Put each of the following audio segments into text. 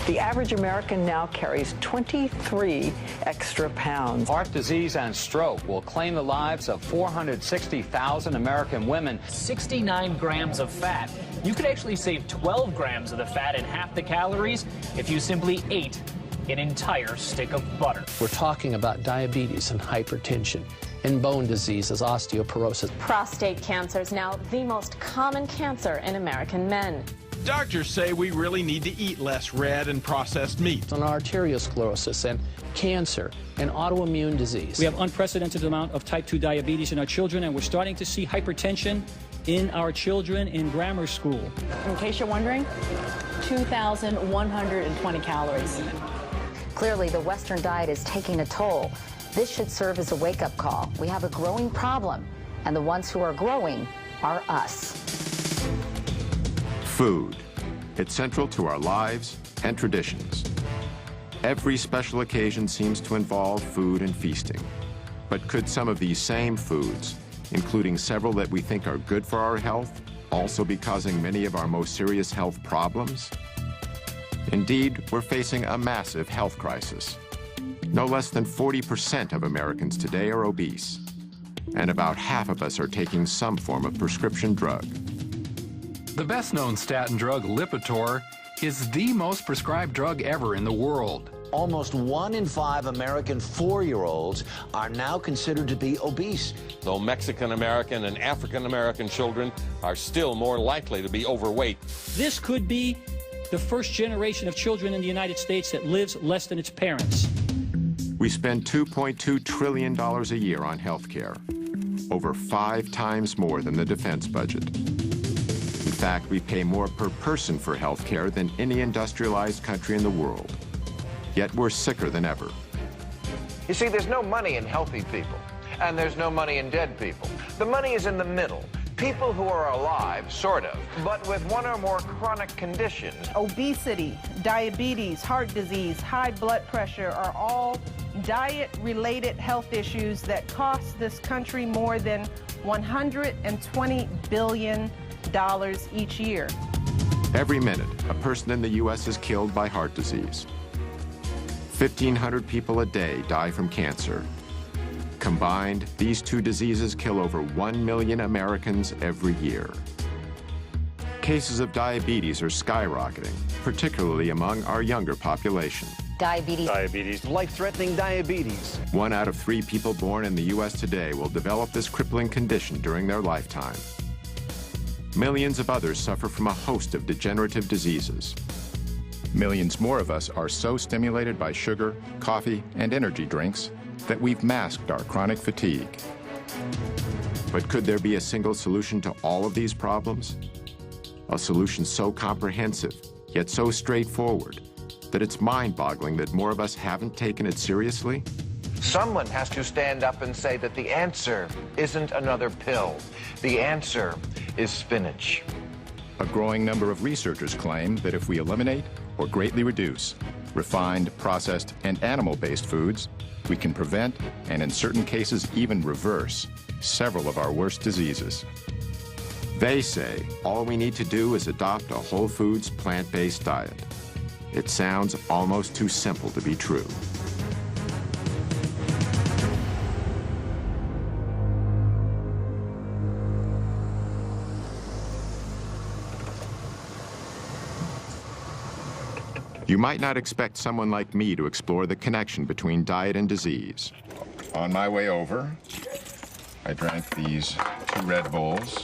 The average American now carries 23 extra pounds. Heart disease and stroke will claim the lives of 460,000 American women. 69 grams of fat. You could actually save 12 grams of the fat and half the calories if you simply ate an entire stick of butter. We're talking about diabetes and hypertension and bone diseases, osteoporosis. Prostate cancer is now the most common cancer in American men. Doctors say we really need to eat less red and processed meat. On arteriosclerosis and cancer and autoimmune disease. We have unprecedented amount of type 2 diabetes in our children, and we're starting to see hypertension in our children in grammar school. In case you're wondering, 2,120 calories. Clearly, the Western diet is taking a toll. This should serve as a wake-up call. We have a growing problem, and the ones who are growing are us. Food. It's central to our lives and traditions. Every special occasion seems to involve food and feasting. But could some of these same foods, including several that we think are good for our health, also be causing many of our most serious health problems? Indeed, we're facing a massive health crisis. No less than 40% of Americans today are obese, and about half of us are taking some form of prescription drug. The best-known statin drug, Lipitor, is the most prescribed drug ever in the world. Almost 1 in 5 American 4-year-olds are now considered to be obese. Though Mexican-American and African-American children are still more likely to be overweight. This could be the first generation of children in the United States that lives less than its parents. We spend $2.2 trillion a year on health care, over 5 times more than the defense budget. In fact, we pay more per person for health care than any industrialized country in the world. Yet we're sicker than ever. You see, there's no money in healthy people, and there's no money in dead people. The money is in the middle. People who are alive, sort of, but with one or more chronic conditions. Obesity, diabetes, heart disease, high blood pressure are all diet-related health issues that cost this country more than $120 billion each year. Every minute, a person in the U.S. is killed by heart disease. 1,500 people a day die from cancer. Combined, these two diseases kill over 1 million Americans every year. Cases of diabetes are skyrocketing, particularly among our younger population. Diabetes. Life-threatening diabetes. 1 out of 3 people born in the U.S. today will develop this crippling condition during their lifetime. Millions of others suffer from a host of degenerative diseases. Millions more of us are so stimulated by sugar, coffee, and energy drinks that we've masked our chronic fatigue. But could there be a single solution to all of these problems? A solution so comprehensive, yet so straightforward, that it's mind-boggling that more of us haven't taken it seriously? Someone has to stand up and say that the answer isn't another pill. The answer is spinach. A growing number of researchers claim that if we eliminate or greatly reduce refined, processed, and animal-based foods, we can prevent, and in certain cases even reverse, several of our worst diseases. They say all we need to do is adopt a whole foods, plant-based diet. It sounds almost too simple to be true. You might not expect someone like me to explore the connection between diet and disease. On my way over, I drank these 2 Red Bulls.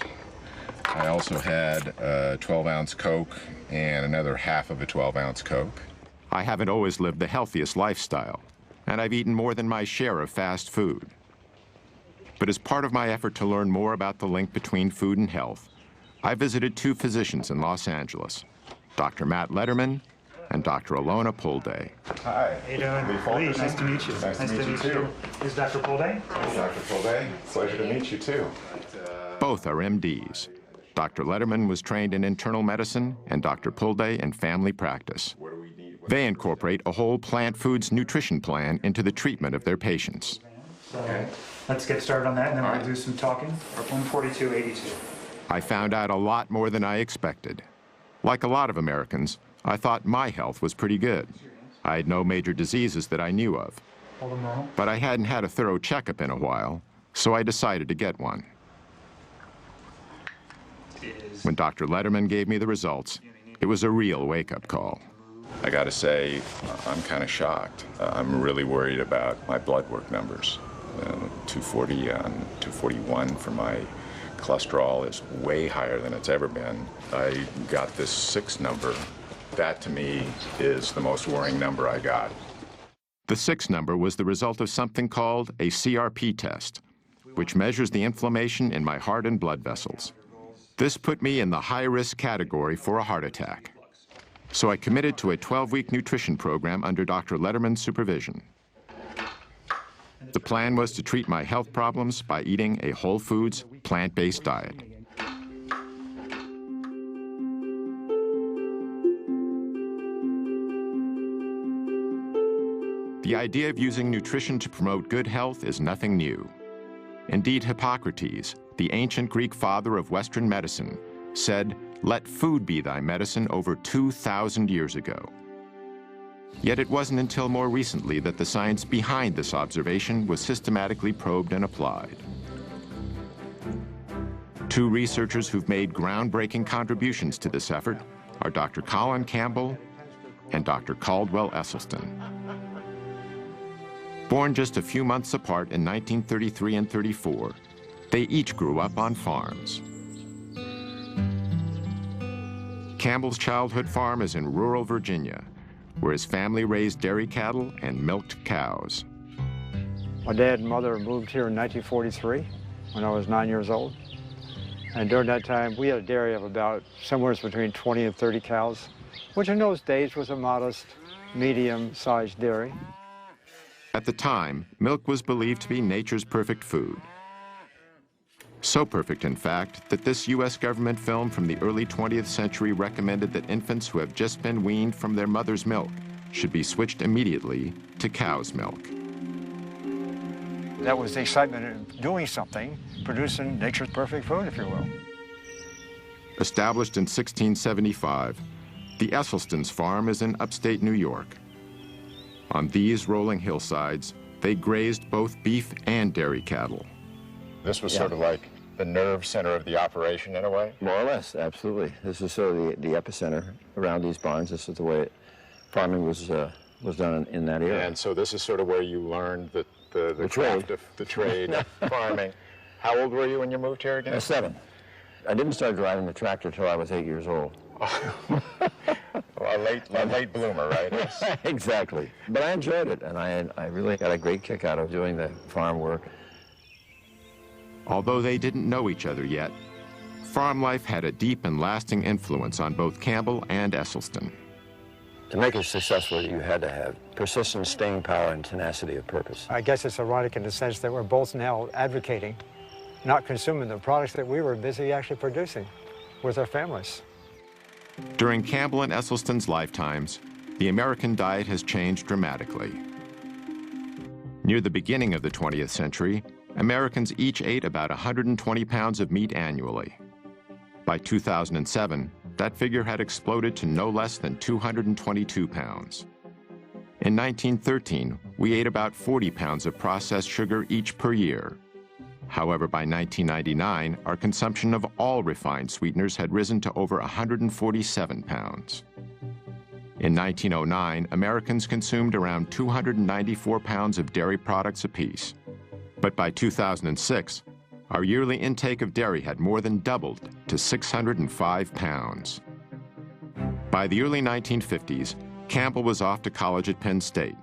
I also had a 12-ounce Coke and another half of a 12-ounce Coke. I haven't always lived the healthiest lifestyle, and I've eaten more than my share of fast food. But as part of my effort to learn more about the link between food and health, I visited 2 physicians in Los Angeles, Dr. Matt Letterman and Dr. Alona Pulday. Hi. How you doing? Lee, nice to meet you. Nice to meet you, too. Is Dr. Pulday? Hey, Dr. Pulday. Pleasure to meet you, too. Both are MDs. Dr. Letterman was trained in internal medicine and Dr. Pulday in family practice. They incorporate a whole plant foods nutrition plan into the treatment of their patients. So let's get started on that, and then we'll do some talking. 142.82. I found out a lot more than I expected. Like a lot of Americans, I thought my health was pretty good. I had no major diseases that I knew of. But I hadn't had a thorough checkup in a while, so I decided to get one. When Dr. Letterman gave me the results, it was a real wake-up call. I gotta say, I'm kind of shocked. I'm really worried about my blood work numbers. 240 and 241 for my cholesterol is way higher than it's ever been. I got this 6 number. That, to me, is the most worrying number I got. The 6 number was the result of something called a CRP test, which measures the inflammation in my heart and blood vessels. This put me in the high-risk category for a heart attack. So I committed to a 12-week nutrition program under Dr. Letterman's supervision. The plan was to treat my health problems by eating a whole foods, plant-based diet. The idea of using nutrition to promote good health is nothing new. Indeed, Hippocrates, the ancient Greek father of Western medicine, said, "Let food be thy medicine," over 2,000 years ago. Yet it wasn't until more recently that the science behind this observation was systematically probed and applied. 2 researchers who've made groundbreaking contributions to this effort are Dr. Colin Campbell and Dr. Caldwell Esselstyn. Born just a few months apart in 1933 and 34, they each grew up on farms. Campbell's childhood farm is in rural Virginia, where his family raised dairy cattle and milked cows. My dad and mother moved here in 1943 when I was 9 years old. And during that time, we had a dairy of about somewhere between 20 and 30 cows, which in those days was a modest, medium-sized dairy. At the time, milk was believed to be nature's perfect food. So perfect, in fact, that this U.S. government film from the early 20th century recommended that infants who have just been weaned from their mother's milk should be switched immediately to cow's milk. That was the excitement of doing something, producing nature's perfect food, if you will. Established in 1675, the Esselstyn's farm is in upstate New York. On these rolling hillsides, they grazed both beef and dairy cattle. This was sort of like the nerve center of the operation in a way? More or less, absolutely. This is sort of the epicenter around these barns. This is the way farming was done in that era. And so this is sort of where you learned the craft of the trade of farming. How old were you when you moved here again? 7. I didn't start driving the tractor till I was 8 years old. Well, a late bloomer, right? Exactly. But I enjoyed it, and I really got a great kick out of doing the farm work. Although they didn't know each other yet, farm life had a deep and lasting influence on both Campbell and Esselstyn. To make it successful, you had to have persistence, staying power, and tenacity of purpose. I guess it's ironic in the sense that we're both now advocating, not consuming the products that we were busy actually producing with our families. During Campbell and Esselstyn's lifetimes, the American diet has changed dramatically. Near the beginning of the 20th century, Americans each ate about 120 pounds of meat annually. By 2007, that figure had exploded to no less than 222 pounds. In 1913, we ate about 40 pounds of processed sugar each per year. However, by 1999, our consumption of all refined sweeteners had risen to over 147 pounds. In 1909, Americans consumed around 294 pounds of dairy products apiece. But by 2006, our yearly intake of dairy had more than doubled to 605 pounds. By the early 1950s, Campbell was off to college at Penn State,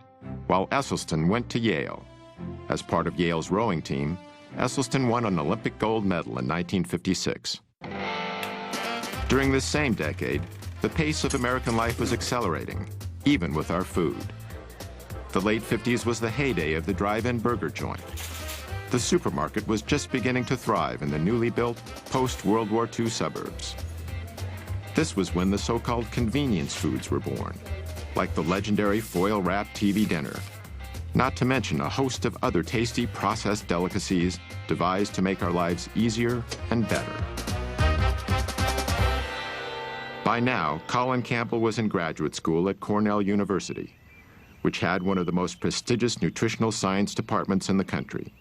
while Esselstyn went to Yale. As part of Yale's rowing team, Esselstyn won an Olympic gold medal in 1956. During this same decade, the pace of American life was accelerating, even with our food. The late 50s was the heyday of the drive-in burger joint. The supermarket was just beginning to thrive in the newly built post-World War II suburbs. This was when the so-called convenience foods were born, like the legendary foil-wrapped TV dinner, not to mention a host of other tasty processed delicacies devised to make our lives easier and better. By now, Colin Campbell was in graduate school at Cornell University, which had one of the most prestigious nutritional science departments in the country.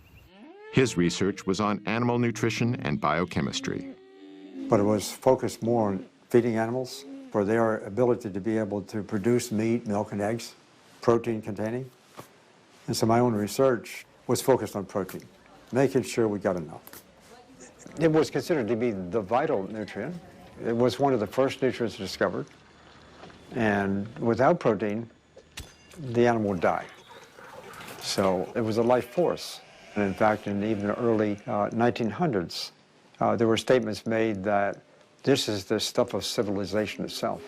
His research was on animal nutrition and biochemistry. But it was focused more on feeding animals for their ability to be able to produce meat, milk, and eggs, protein containing. And so my own research was focused on protein, making sure we got enough. It was considered to be the vital nutrient. It was one of the first nutrients discovered. And without protein, the animal would die. So it was a life force. And in fact, in even the early 1900s, there were statements made that this is the stuff of civilization itself.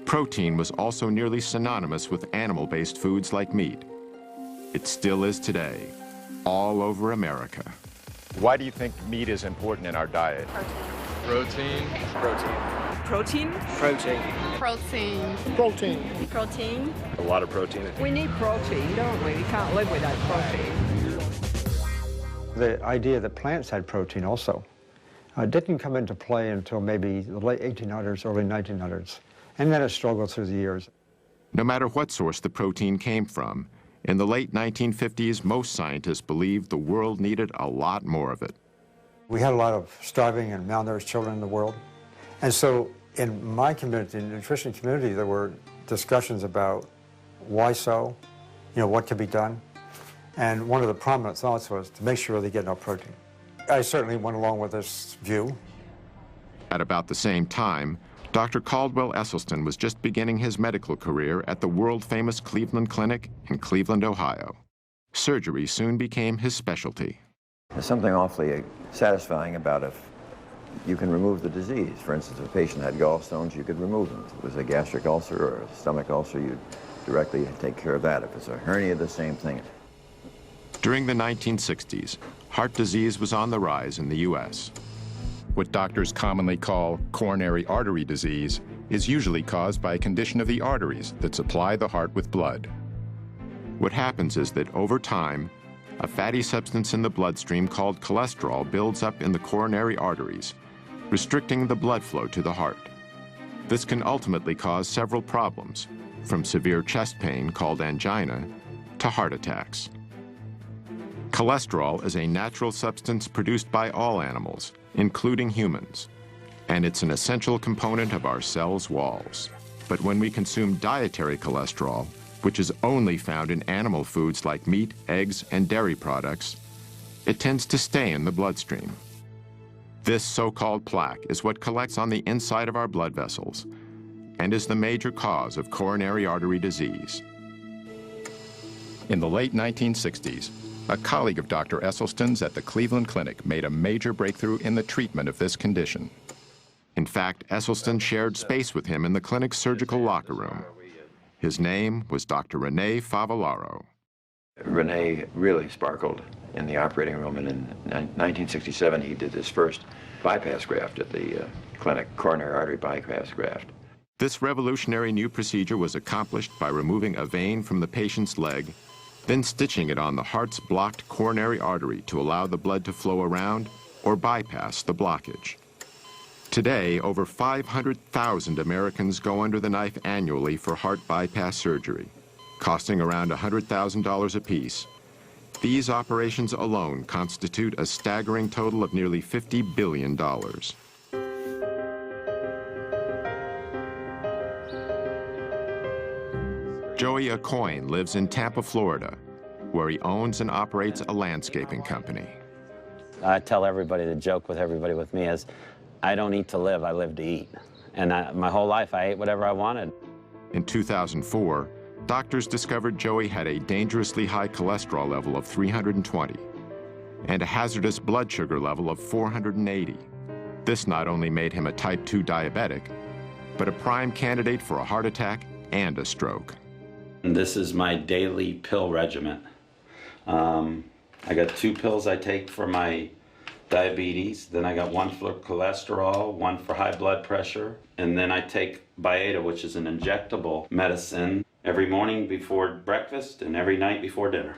Protein was also nearly synonymous with animal-based foods like meat. It still is today, all over America. Why do you think meat is important in our diet? Protein. Protein. Protein? Protein. Protein. Protein. Protein. A lot of protein. We need protein, don't we? We can't live without protein. The idea that plants had protein also didn't come into play until maybe the late 1800s, early 1900s, and then it struggled through the years. No matter what source the protein came from, in the late 1950s, most scientists believed the world needed a lot more of it. We had a lot of starving and malnourished children in the world. And so in my community, the nutrition community, there were discussions about why so, what could be done. And one of the prominent thoughts was to make sure they get enough protein. I certainly went along with this view. At about the same time, Dr. Caldwell Esselstyn was just beginning his medical career at the world-famous Cleveland Clinic in Cleveland, Ohio. Surgery soon became his specialty. There's something awfully satisfying about if you can remove the disease. For instance, if a patient had gallstones, you could remove them. If it was a gastric ulcer or a stomach ulcer, you'd directly take care of that. If it's a hernia, the same thing. During the 1960s, heart disease was on the rise in the U.S. What doctors commonly call coronary artery disease is usually caused by a condition of the arteries that supply the heart with blood. What happens is that over time, a fatty substance in the bloodstream called cholesterol builds up in the coronary arteries, restricting the blood flow to the heart. This can ultimately cause several problems, from severe chest pain called angina to heart attacks. Cholesterol is a natural substance produced by all animals, including humans, and it's an essential component of our cells' walls. But when we consume dietary cholesterol, which is only found in animal foods like meat, eggs, and dairy products, it tends to stay in the bloodstream. This so-called plaque is what collects on the inside of our blood vessels and is the major cause of coronary artery disease. In the late 1960s, a colleague of Dr. Esselstyn's at the Cleveland Clinic made a major breakthrough in the treatment of this condition. In fact, Esselstyn shared space with him in the clinic's surgical locker room. His name was Dr. Rene Favallaro. Rene really sparkled in the operating room, and in 1967 he did his first bypass graft at the clinic, coronary artery bypass graft. This revolutionary new procedure was accomplished by removing a vein from the patient's leg, then stitching it on the heart's blocked coronary artery to allow the blood to flow around or bypass the blockage. Today, over 500,000 Americans go under the knife annually for heart bypass surgery, costing around $100,000 apiece. These operations alone constitute a staggering total of nearly $50 billion. Joey Acoin lives in Tampa, Florida, where he owns and operates a landscaping company. I tell everybody, the joke with everybody with me is, I don't eat to live, I live to eat. And my whole life, I ate whatever I wanted. In 2004, doctors discovered Joey had a dangerously high cholesterol level of 320 and a hazardous blood sugar level of 480. This not only made him a type 2 diabetic, but a prime candidate for a heart attack and a stroke. And this is my daily pill regimen. I got 2 pills I take for my diabetes, then I got 1 for cholesterol, 1 for high blood pressure, and then I take Byetta, which is an injectable medicine, every morning before breakfast and every night before dinner.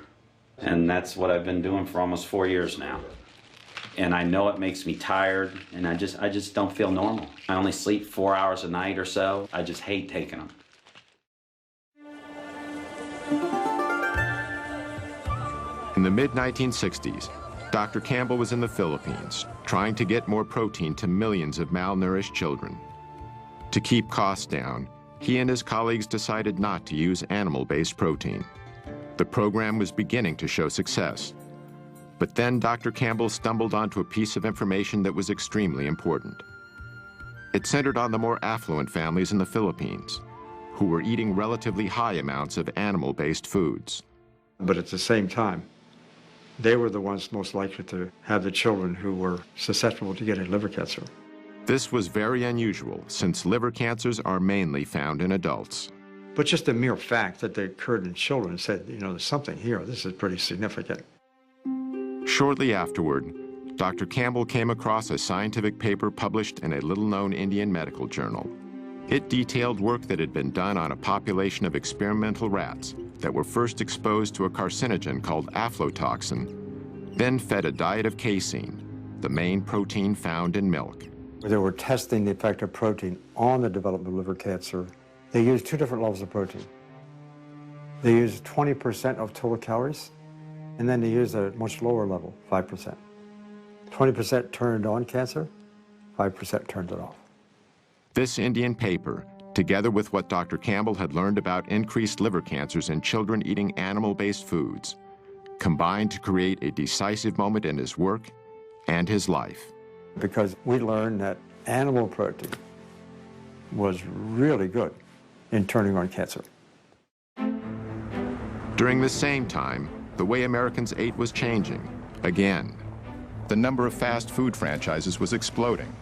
And that's what I've been doing for almost 4 years now. and I know it makes me tired, and I just don't feel normal. I only sleep 4 hours a night or so. I just hate taking them. In the mid-1960s, Dr. Campbell was in the Philippines, trying to get more protein to millions of malnourished children. To keep costs down, he and his colleagues decided not to use animal-based protein. The program was beginning to show success. But then Dr. Campbell stumbled onto a piece of information that was extremely important. It centered on the more affluent families in the Philippines, who were eating relatively high amounts of animal-based foods. But at the same time, they were the ones most likely to have the children who were susceptible to getting liver cancer. This was very unusual, since liver cancers are mainly found in adults. But just the mere fact that they occurred in children said, you know, there's something here. This is pretty significant. Shortly afterward, Dr. Campbell came across a scientific paper published in a little-known Indian medical journal. It detailed work that had been done on a population of experimental rats that were first exposed to a carcinogen called aflatoxin, then fed a diet of casein, the main protein found in milk. They were testing the effect of protein on the development of liver cancer. They used two different levels of protein. They used 20% of total calories, and then they used a much lower level, 5%. 20% turned on cancer, 5% turned it off. This Indian paper, together with what Dr. Campbell had learned about increased liver cancers in children eating animal-based foods, combined to create a decisive moment in his work and his life. Because we learned that animal protein was really good in turning on cancer. During the same time, the way Americans ate was changing, again. The number of fast food franchises was exploding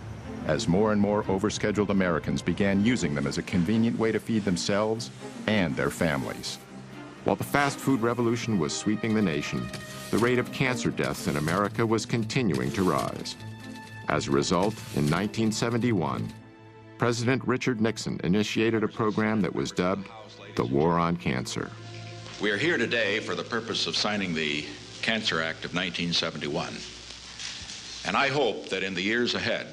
as more and more overscheduled Americans began using them as a convenient way to feed themselves and their families. While the fast food revolution was sweeping the nation, the rate of cancer deaths in America was continuing to rise. As a result, in 1971, President Richard Nixon initiated a program that was dubbed the War on Cancer. We are here today for the purpose of signing the Cancer Act of 1971. And I hope that in the years ahead,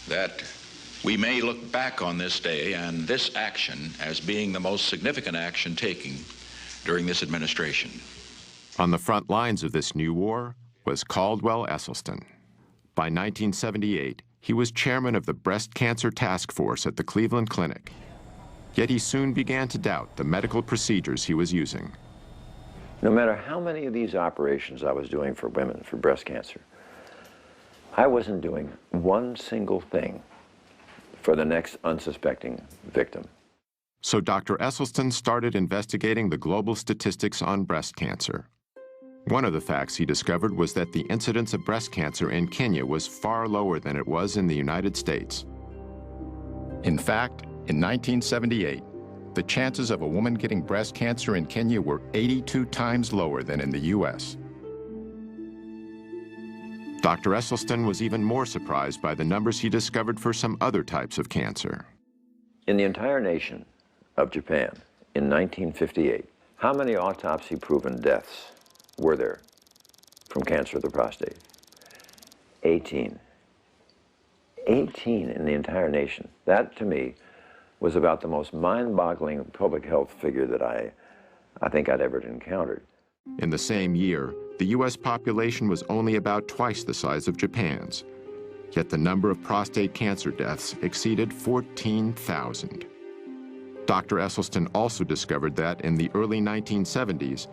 that we may look back on this day and this action as being the most significant action taken during this administration. On the front lines of this new war was Caldwell Esselstyn. By 1978, he was chairman of the Breast Cancer Task Force at the Cleveland Clinic. Yet he soon began to doubt the medical procedures he was using. No matter how many of these operations I was doing for women for breast cancer, I wasn't doing one single thing for the next unsuspecting victim. So Dr. Esselstyn started investigating the global statistics on breast cancer. One of the facts he discovered was that the incidence of breast cancer in Kenya was far lower than it was in the United States. In fact, in 1978, the chances of a woman getting breast cancer in Kenya were 82 times lower than in the U.S. Dr. Esselstyn was even more surprised by the numbers he discovered for some other types of cancer. In the entire nation of Japan, in 1958, how many autopsy-proven deaths were there from cancer of the prostate? 18. 18 in the entire nation. That, to me, was about the most mind-boggling public health figure that I think I'd ever encountered. In the same year, the U.S. population was only about twice the size of Japan's, yet the number of prostate cancer deaths exceeded 14,000. Dr. Esselstyn also discovered that in the early 1970s,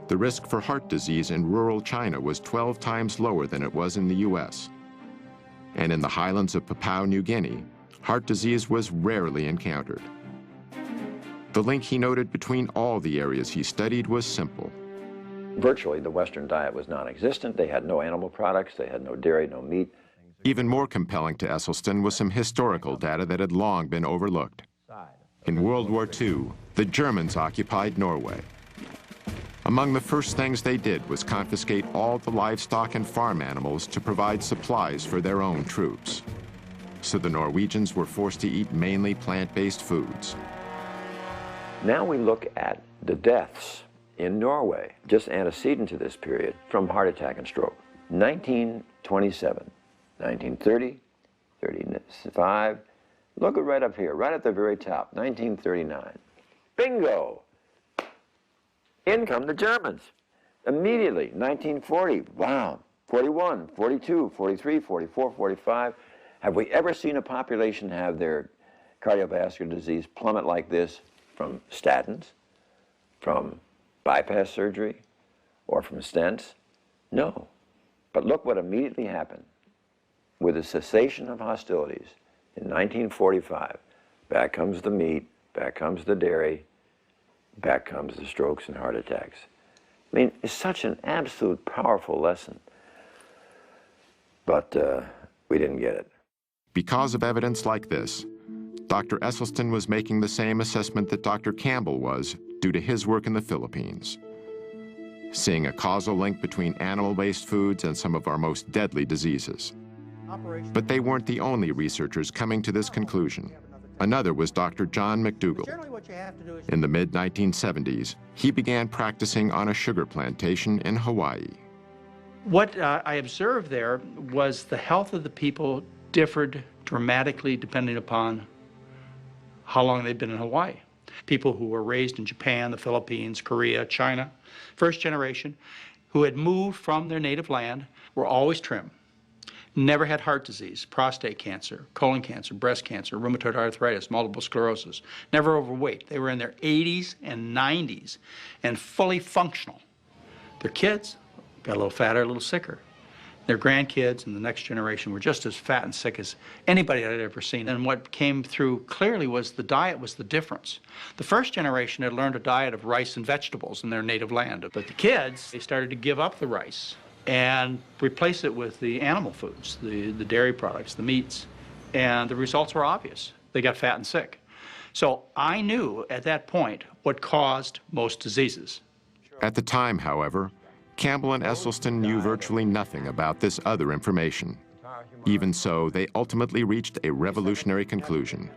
the risk for heart disease in rural China was 12 times lower than it was in the U.S. And in the highlands of Papua New Guinea, heart disease was rarely encountered. The link he noted between all the areas he studied was simple. Virtually, the Western diet was non-existent. They had no animal products. They had no dairy, no meat. Even more compelling to Esselstyn was some historical data that had long been overlooked. In World War II, the Germans occupied Norway. Among the first things they did was confiscate all the livestock and farm animals to provide supplies for their own troops. So the Norwegians were forced to eat mainly plant-based foods. Now we look at the deaths in Norway, just antecedent to this period, from heart attack and stroke. 19 27. 1930, 35. Look right up here, right at the very top, 1939. Bingo! In come the Germans. Immediately, 1940, wow, 41, 42, 43, 44, 45. Have we ever seen a population have their cardiovascular disease plummet like this from statins, from bypass surgery, or from stents? No. But look what immediately happened. With the cessation of hostilities in 1945, back comes the meat, back comes the dairy, back comes the strokes and heart attacks. I mean, it's such an absolute powerful lesson, but we didn't get it. Because of evidence like this, Dr. Esselstyn was making the same assessment that Dr. Campbell was due to his work in the Philippines, seeing a causal link between animal-based foods and some of our most deadly diseases. But they weren't the only researchers coming to this conclusion. Another was Dr. John McDougall. In the mid-1970s, he began practicing on a sugar plantation in Hawaii. What I observed there was the health of the people differed dramatically depending upon how long they'd been in Hawaii. People who were raised in Japan, the Philippines, Korea, China, first generation, who had moved from their native land, were always trim. Never had heart disease, prostate cancer, colon cancer, breast cancer, rheumatoid arthritis, multiple sclerosis. Never overweight. They were in their 80s and 90s and fully functional. Their kids got a little fatter, a little sicker. Their grandkids and the next generation were just as fat and sick as anybody I'd ever seen. And what came through clearly was the diet was the difference. The first generation had learned a diet of rice and vegetables in their native land. But the kids, they started to give up the rice and replace it with the animal foods, the dairy products, the meats. And the results were obvious. They got fat and sick. So I knew at that point what caused most diseases. At the time, however, Campbell and Esselstyn knew virtually nothing about this other information. Even so, they ultimately reached a revolutionary conclusion: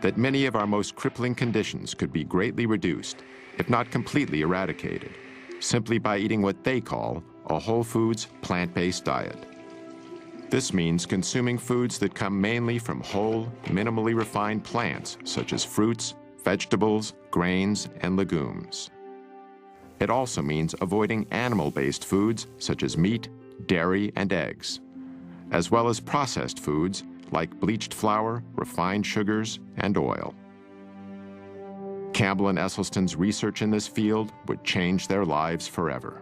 that many of our most crippling conditions could be greatly reduced, if not completely eradicated, simply by eating what they call a whole foods, plant-based diet. This means consuming foods that come mainly from whole, minimally refined plants, such as fruits, vegetables, grains, and legumes. It also means avoiding animal-based foods, such as meat, dairy, and eggs, as well as processed foods like bleached flour, refined sugars, and oil. Campbell and Esselstyn's research in this field would change their lives forever.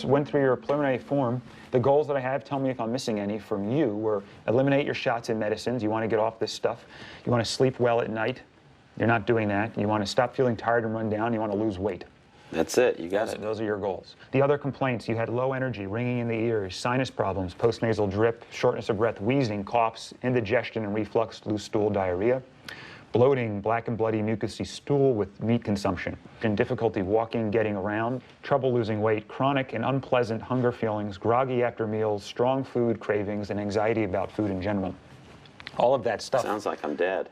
Went through your preliminary form. The goals that I have, tell me if I'm missing any from you, were eliminate your shots and medicines. You want to get off this stuff. You want to sleep well at night. You're not doing that. You want to stop feeling tired and run down. You want to lose weight. That's it. You got it. Those are your goals. The other complaints, you had low energy, ringing in the ears, sinus problems, postnasal drip, shortness of breath, wheezing, coughs, indigestion and reflux, loose stool, diarrhea, bloating, black and bloody mucousy stool with meat consumption, and difficulty walking, getting around, trouble losing weight, chronic and unpleasant hunger feelings, groggy after meals, strong food cravings, and anxiety about food in general. All of that stuff. Sounds like I'm dead.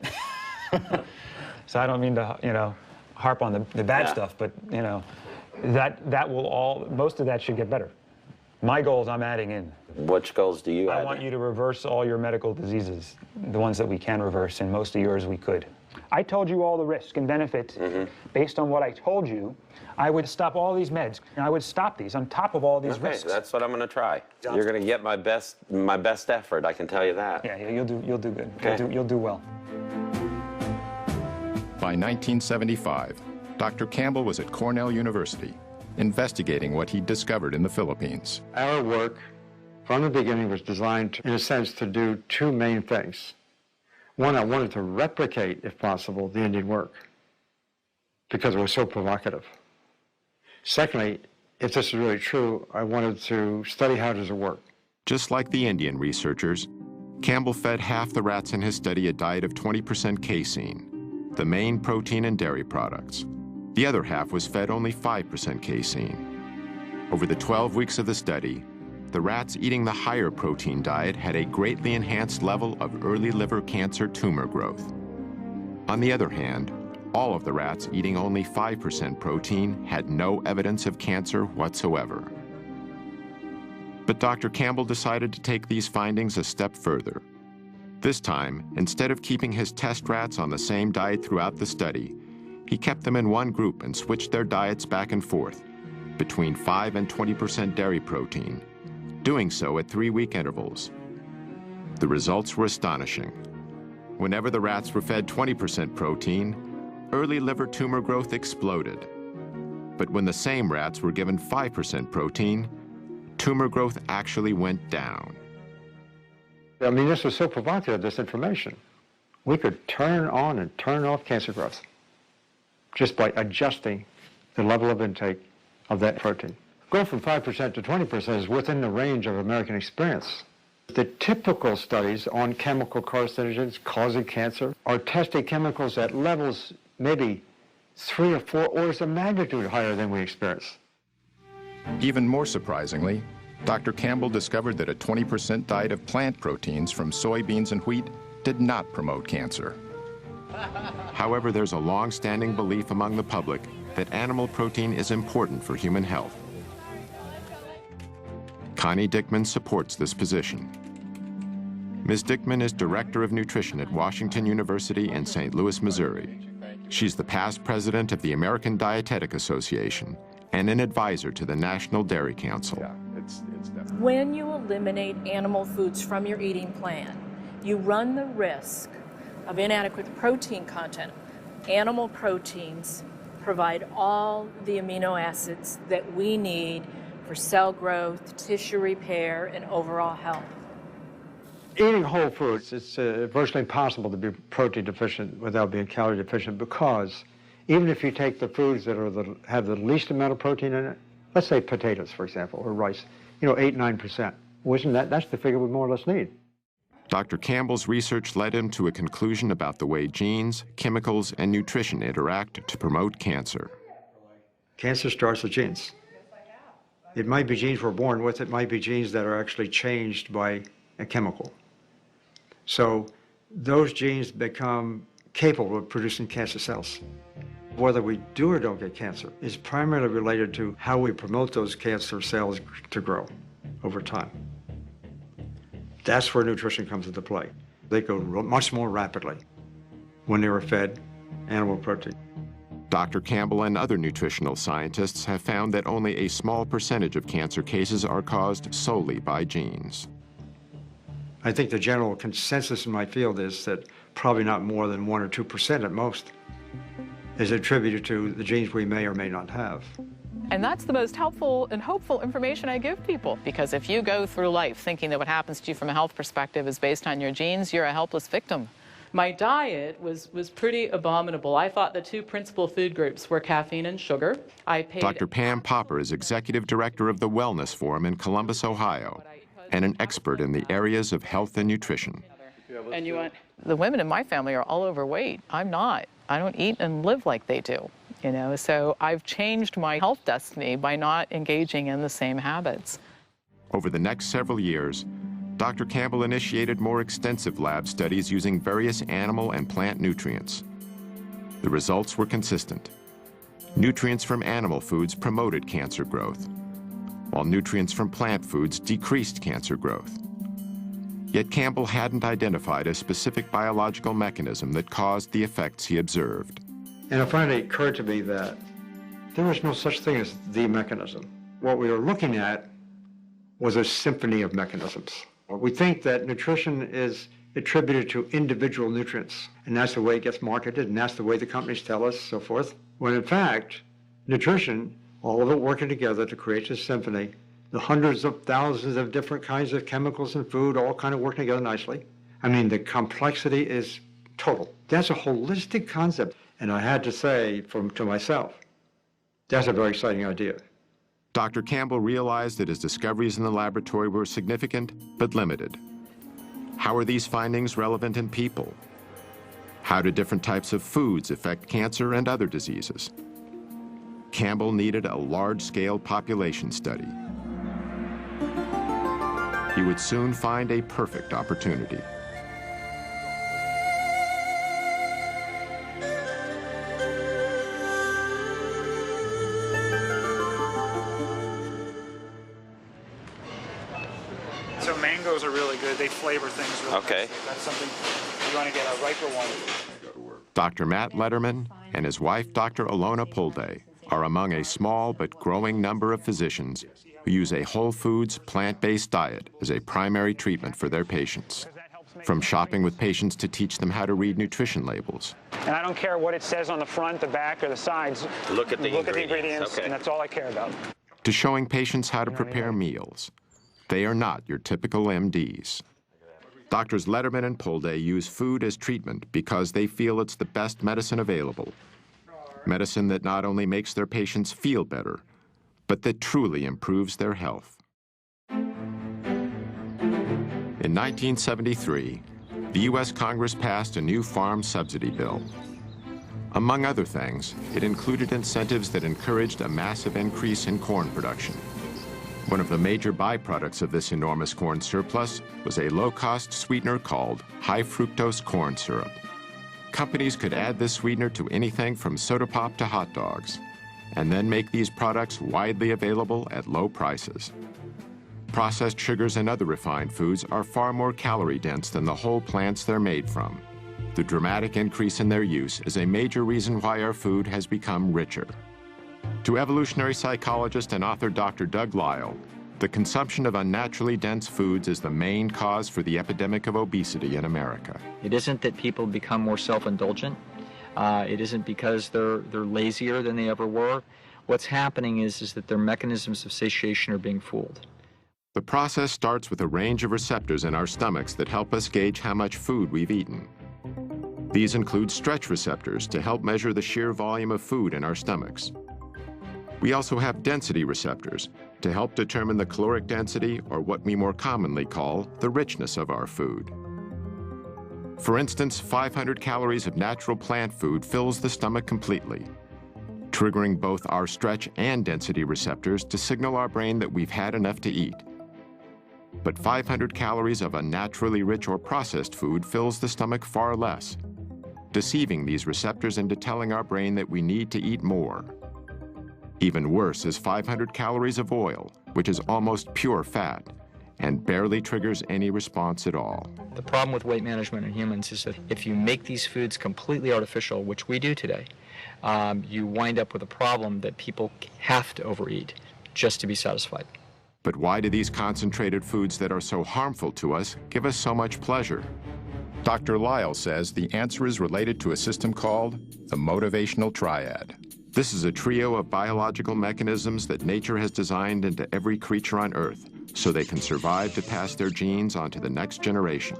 So I don't mean to, harp on the bad stuff, but, that will all, most of that should get better. My goals I'm adding in. Which goals do you add? I want you to reverse all your medical diseases, the ones that we can reverse, and most of yours we could. I told you all the risk and benefit. Based on what I told you, I would stop all these meds, and I would stop these on top of all these risks. That's what I'm going to try. You're going to get my best effort, I can tell you that. Yeah, you'll do good. Okay. You'll do well. By 1975, Dr. Campbell was at Cornell University, investigating what he'd discovered in the Philippines. Our work, from the beginning, was designed, in a sense, to do two main things. One, I wanted to replicate, if possible, the Indian work, because it was so provocative. Secondly, if this is really true, I wanted to study how does it work. Just like the Indian researchers, Campbell fed half the rats in his study a diet of 20% casein, the main protein in dairy products. The other half was fed only 5% casein. Over the 12 weeks of the study, the rats eating the higher protein diet had a greatly enhanced level of early liver cancer tumor growth. On the other hand, all of the rats eating only 5% protein had no evidence of cancer whatsoever. But Dr. Campbell decided to take these findings a step further. This time, instead of keeping his test rats on the same diet throughout the study, he kept them in one group and switched their diets back and forth between 5 and 20% dairy protein, doing so at 3-week intervals. The results were astonishing. Whenever the rats were fed 20% protein, early liver tumor growth exploded. But when the same rats were given 5% protein, tumor growth actually went down. I mean, this was so provocative, this information. We could turn on and turn off cancer growth just by adjusting the level of intake of that protein. Going from 5% to 20% is within the range of American experience. The typical studies on chemical carcinogens causing cancer are testing chemicals at levels maybe 3 or 4 orders of magnitude higher than we experience. Even more surprisingly, Dr. Campbell discovered that a 20% diet of plant proteins from soybeans and wheat did not promote cancer. However, there's a long-standing belief among the public that animal protein is important for human health. Connie Dickman supports this position. Ms. Dickman is Director of Nutrition at Washington University in St. Louis, Missouri. She's the past president of the American Dietetic Association and an advisor to the National Dairy Council. When you eliminate animal foods from your eating plan, you run the risk of inadequate protein content. Animal proteins provide all the amino acids that we need for cell growth, tissue repair, and overall health. Eating whole foods, it's virtually impossible to be protein deficient without being calorie deficient, because even if you take the foods that have the least amount of protein in it, let's say potatoes, for example, or rice, 8-9%. That's the figure we more or less need. Dr. Campbell's research led him to a conclusion about the way genes, chemicals, and nutrition interact to promote cancer. Cancer starts with genes. It might be genes we're born with, it might be genes that are actually changed by a chemical. So those genes become capable of producing cancer cells. Whether we do or don't get cancer is primarily related to how we promote those cancer cells to grow over time. That's where nutrition comes into play. They go much more rapidly when they were fed animal protein. Dr. Campbell and other nutritional scientists have found that only a small percentage of cancer cases are caused solely by genes. I think the general consensus in my field is that probably not more than 1 or 2% at most is attributed to the genes we may or may not have. And that's the most helpful and hopeful information I give people, because if you go through life thinking that what happens to you from a health perspective is based on your genes, you're a helpless victim. My diet was pretty abominable. I thought the 2 principal food groups were caffeine and sugar. Dr. Pam Popper is executive director of the Wellness Forum in Columbus, Ohio, and an expert in the areas of health and nutrition. And you want? The women in my family are all overweight. I'm not. I don't eat and live like they do, so I've changed my health destiny by not engaging in the same habits. Over the next several years, Dr. Campbell initiated more extensive lab studies using various animal and plant nutrients. The results were consistent. Nutrients from animal foods promoted cancer growth, while nutrients from plant foods decreased cancer growth. Yet Campbell hadn't identified a specific biological mechanism that caused the effects he observed. And it finally occurred to me that there was no such thing as the mechanism. What we were looking at was a symphony of mechanisms. We think that nutrition is attributed to individual nutrients, and that's the way it gets marketed, and that's the way the companies tell us, so forth. When in fact, nutrition, all of it working together to create this symphony, the hundreds of thousands of different kinds of chemicals in food, all kind of working together nicely. I mean, the complexity is total. That's a holistic concept. And I had to say to myself, that's a very exciting idea. Dr. Campbell realized that his discoveries in the laboratory were significant but limited. How are these findings relevant in people? How do different types of foods affect cancer and other diseases? Campbell needed a large-scale population study. He would soon find a perfect opportunity. So mangoes are really good. They flavor things really Okay. nicely. That's something you want to get a riper one. Dr. Matt Letterman and his wife, Dr. Alona Pulde, are among a small but growing number of physicians who use a whole foods, plant-based diet as a primary treatment for their patients. From shopping with patients to teach them how to read nutrition labels. And I don't care what it says on the front, the back, or the sides. Look at the ingredients, okay. and that's all I care about. To showing patients how to prepare meals. They are not your typical MDs. Doctors Letterman and Pulde use food as treatment because they feel it's the best medicine available. Medicine that not only makes their patients feel better, but that truly improves their health. In 1973, the U.S. Congress passed a new farm subsidy bill. Among other things, it included incentives that encouraged a massive increase in corn production. One of the major byproducts of this enormous corn surplus was a low-cost sweetener called high-fructose corn syrup. Companies could add this sweetener to anything from soda pop to hot dogs, and then make these products widely available at low prices. Processed sugars and other refined foods are far more calorie-dense than the whole plants they're made from. The dramatic increase in their use is a major reason why our food has become richer. To evolutionary psychologist and author Dr. Doug Lisle, the consumption of unnaturally dense foods is the main cause for the epidemic of obesity in America. It isn't that people become more self-indulgent. It isn't because they're lazier than they ever were. What's happening is that their mechanisms of satiation are being fooled. The process starts with a range of receptors in our stomachs that help us gauge how much food we've eaten. These include stretch receptors to help measure the sheer volume of food in our stomachs. We also have density receptors to help determine the caloric density, or what we more commonly call the richness of our food. For instance, 500 calories of natural plant food fills the stomach completely, triggering both our stretch and density receptors to signal our brain that we've had enough to eat. But 500 calories of unnaturally rich or processed food fills the stomach far less, deceiving these receptors into telling our brain that we need to eat more. Even worse is 500 calories of oil, which is almost pure fat and barely triggers any response at all. The problem with weight management in humans is that if you make these foods completely artificial, which we do today, you wind up with a problem that people have to overeat just to be satisfied. But why do these concentrated foods that are so harmful to us give us so much pleasure? Dr. Lisle says the answer is related to a system called the motivational triad. This is a trio of biological mechanisms that nature has designed into every creature on Earth so they can survive to pass their genes on to the next generation.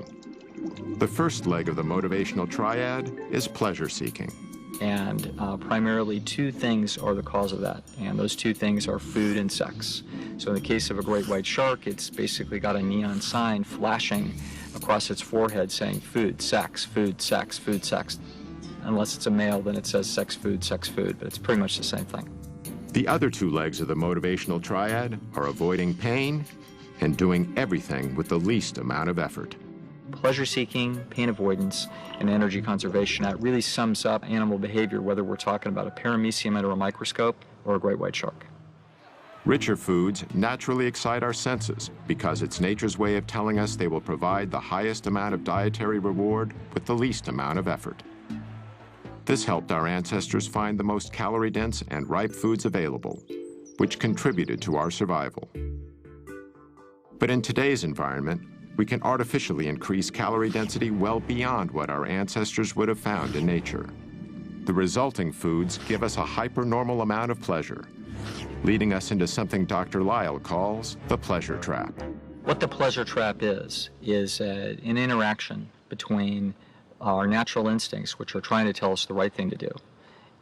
The first leg of the motivational triad is pleasure seeking. And primarily two things are the cause of that, and those two things are food and sex. So in the case of a great white shark, it's basically got a neon sign flashing across its forehead saying food, sex, food, sex, food, sex. Unless it's a male, then it says sex, food, but it's pretty much the same thing. The other two legs of the motivational triad are avoiding pain and doing everything with the least amount of effort. Pleasure-seeking, pain avoidance, and energy conservation, that really sums up animal behavior, whether we're talking about a paramecium under a microscope or a great white shark. Richer foods naturally excite our senses because it's nature's way of telling us they will provide the highest amount of dietary reward with the least amount of effort. This helped our ancestors find the most calorie-dense and ripe foods available, which contributed to our survival. But in today's environment, we can artificially increase calorie density well beyond what our ancestors would have found in nature. The resulting foods give us a hypernormal amount of pleasure, leading us into something Dr. Lisle calls the pleasure trap. What the pleasure trap is an interaction between our natural instincts, which are trying to tell us the right thing to do,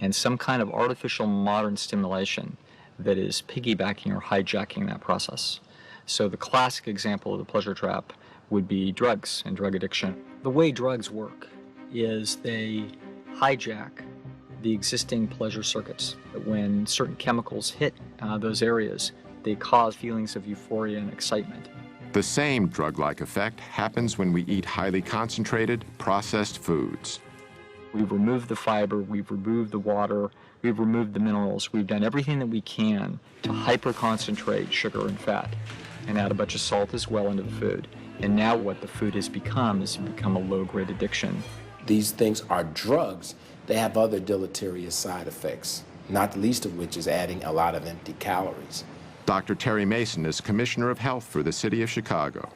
and some kind of artificial modern stimulation that is piggybacking or hijacking that process. So the classic example of the pleasure trap would be drugs and drug addiction. The way drugs work is they hijack the existing pleasure circuits. When certain chemicals hit those areas, they cause feelings of euphoria and excitement. The same drug-like effect happens when we eat highly concentrated, processed foods. We've removed the fiber, we've removed the water, we've removed the minerals, we've done everything that we can to hyper-concentrate sugar and fat and add a bunch of salt as well into the food. And now what the food has become is become a low-grade addiction. These things are drugs. They have other deleterious side effects, not the least of which is adding a lot of empty calories. Dr. Terry Mason is Commissioner of Health for the city of Chicago.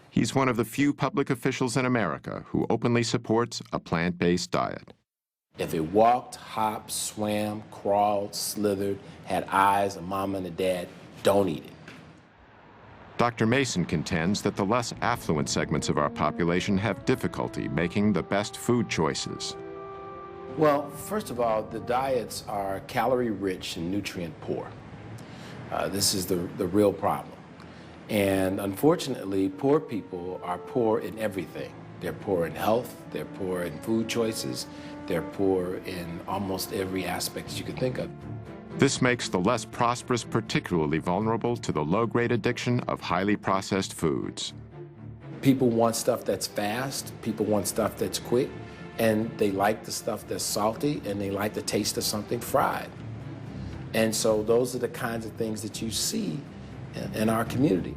He's one of the few public officials in America who openly supports a plant-based diet. If it walked, hopped, swam, crawled, slithered, had eyes, a mom and a dad, don't eat it. Dr. Mason contends that the less affluent segments of our population have difficulty making the best food choices. Well, first of all, the diets are calorie-rich and nutrient-poor. This is the real problem. And unfortunately, poor people are poor in everything. They're poor in health, they're poor in food choices, they're poor in almost every aspect that you could think of. This makes the less prosperous particularly vulnerable to the low-grade addiction of highly processed foods. People want stuff that's fast, people want stuff that's quick, and they like the stuff that's salty, and they like the taste of something fried. And so those are the kinds of things that you see in our community.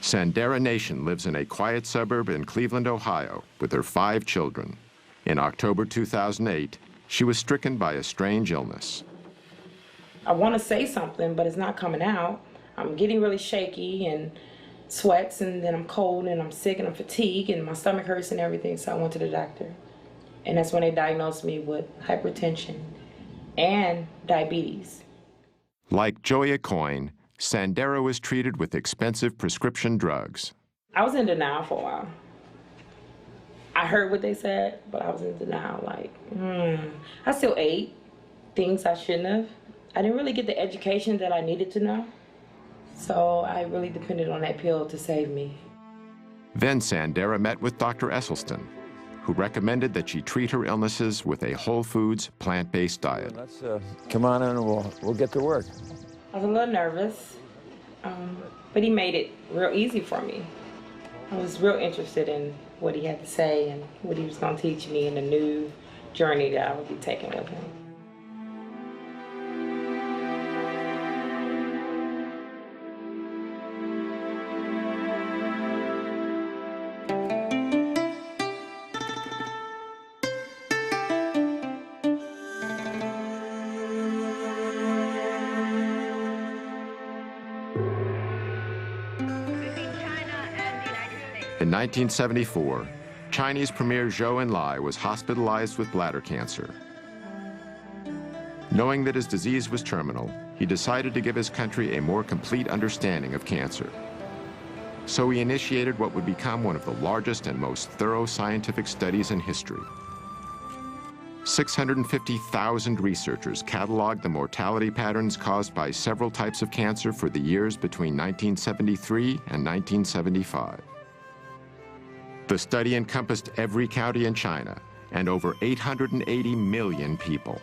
Sandera Nation lives in a quiet suburb in Cleveland, Ohio, with her 5 children. In October 2008, she was stricken by a strange illness. I want to say something, but it's not coming out. I'm getting really shaky and sweats, and then I'm cold and I'm sick and I'm fatigued and my stomach hurts and everything, so I went to the doctor. And that's when they diagnosed me with hypertension and diabetes. Like Joya Coyne, Sandera was treated with expensive prescription drugs. I was in denial for a while. I heard what they said, but I was in denial, like, I still ate things I shouldn't have. I didn't really get the education that I needed to know. So I really depended on that pill to save me. Then Sandera met with Dr. Esselstyn, who recommended that she treat her illnesses with a whole foods, plant-based diet. Let's come on in and we'll get to work. I was a little nervous, but he made it real easy for me. I was real interested in what he had to say and what he was going to teach me in the new journey that I would be taking with him. In 1974, Chinese Premier Zhou Enlai was hospitalized with bladder cancer. Knowing that his disease was terminal, he decided to give his country a more complete understanding of cancer. So he initiated what would become one of the largest and most thorough scientific studies in history. 650,000 researchers cataloged the mortality patterns caused by several types of cancer for the years between 1973 and 1975. The study encompassed every county in China and over 880 million people.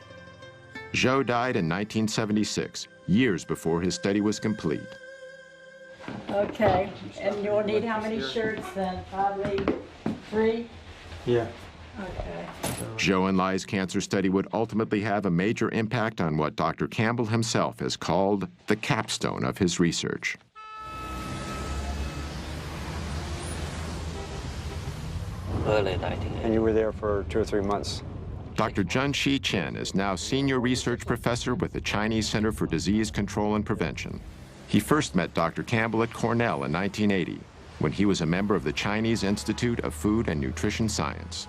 Zhou died in 1976, years before his study was complete. Okay, and you'll need how many shirts then? Probably 3? Yeah. Okay. Zhou Enlai's cancer study would ultimately have a major impact on what Dr. Campbell himself has called the capstone of his research. Early 1980. And you were there for 2 or 3 months? Dr. Junshi Chen is now senior research professor with the Chinese Center for Disease Control and Prevention. He first met Dr. Campbell at Cornell in 1980, when he was a member of the Chinese Institute of Food and Nutrition Science.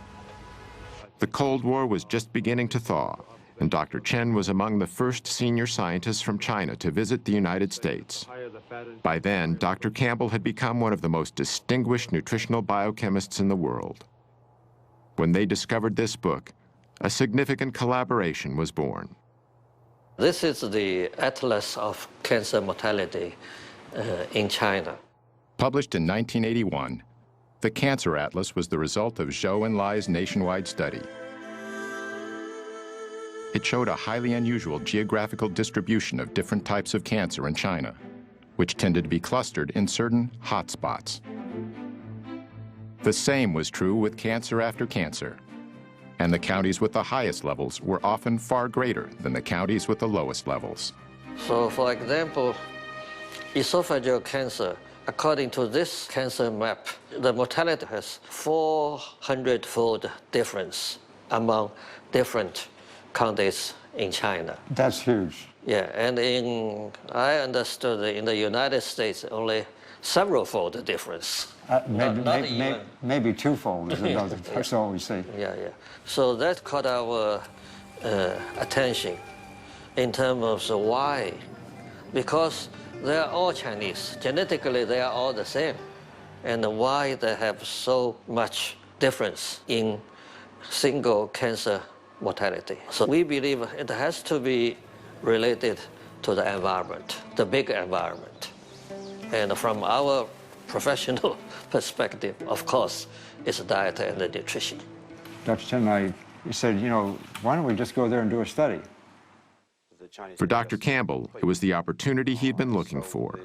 The Cold War was just beginning to thaw, and Dr. Chen was among the first senior scientists from China to visit the United States. By then, Dr. Campbell had become one of the most distinguished nutritional biochemists in the world. When they discovered this book, a significant collaboration was born. This is the Atlas of Cancer Mortality in China. Published in 1981, the Cancer Atlas was the result of Zhou and Lai's nationwide study. It showed a highly unusual geographical distribution of different types of cancer in China, which tended to be clustered in certain hotspots. The same was true with cancer after cancer, and the counties with the highest levels were often far greater than the counties with the lowest levels. So, for example, esophageal cancer, according to this cancer map, the mortality has 400-fold difference among different counties in China. That's huge. Yeah, and I understood in the United States, only several-fold difference. Maybe twofold is another. That's all we see. Yeah. So that caught our attention in terms of why. Because they are all Chinese. Genetically, they are all the same. And why they have so much difference in single cancer mortality. So we believe it has to be related to the environment, the big environment. And from our professional perspective, of course, it's diet and the nutrition. Dr. Chen, you said, why don't we just go there and do a study? For Dr. Campbell, it was the opportunity he'd been looking for.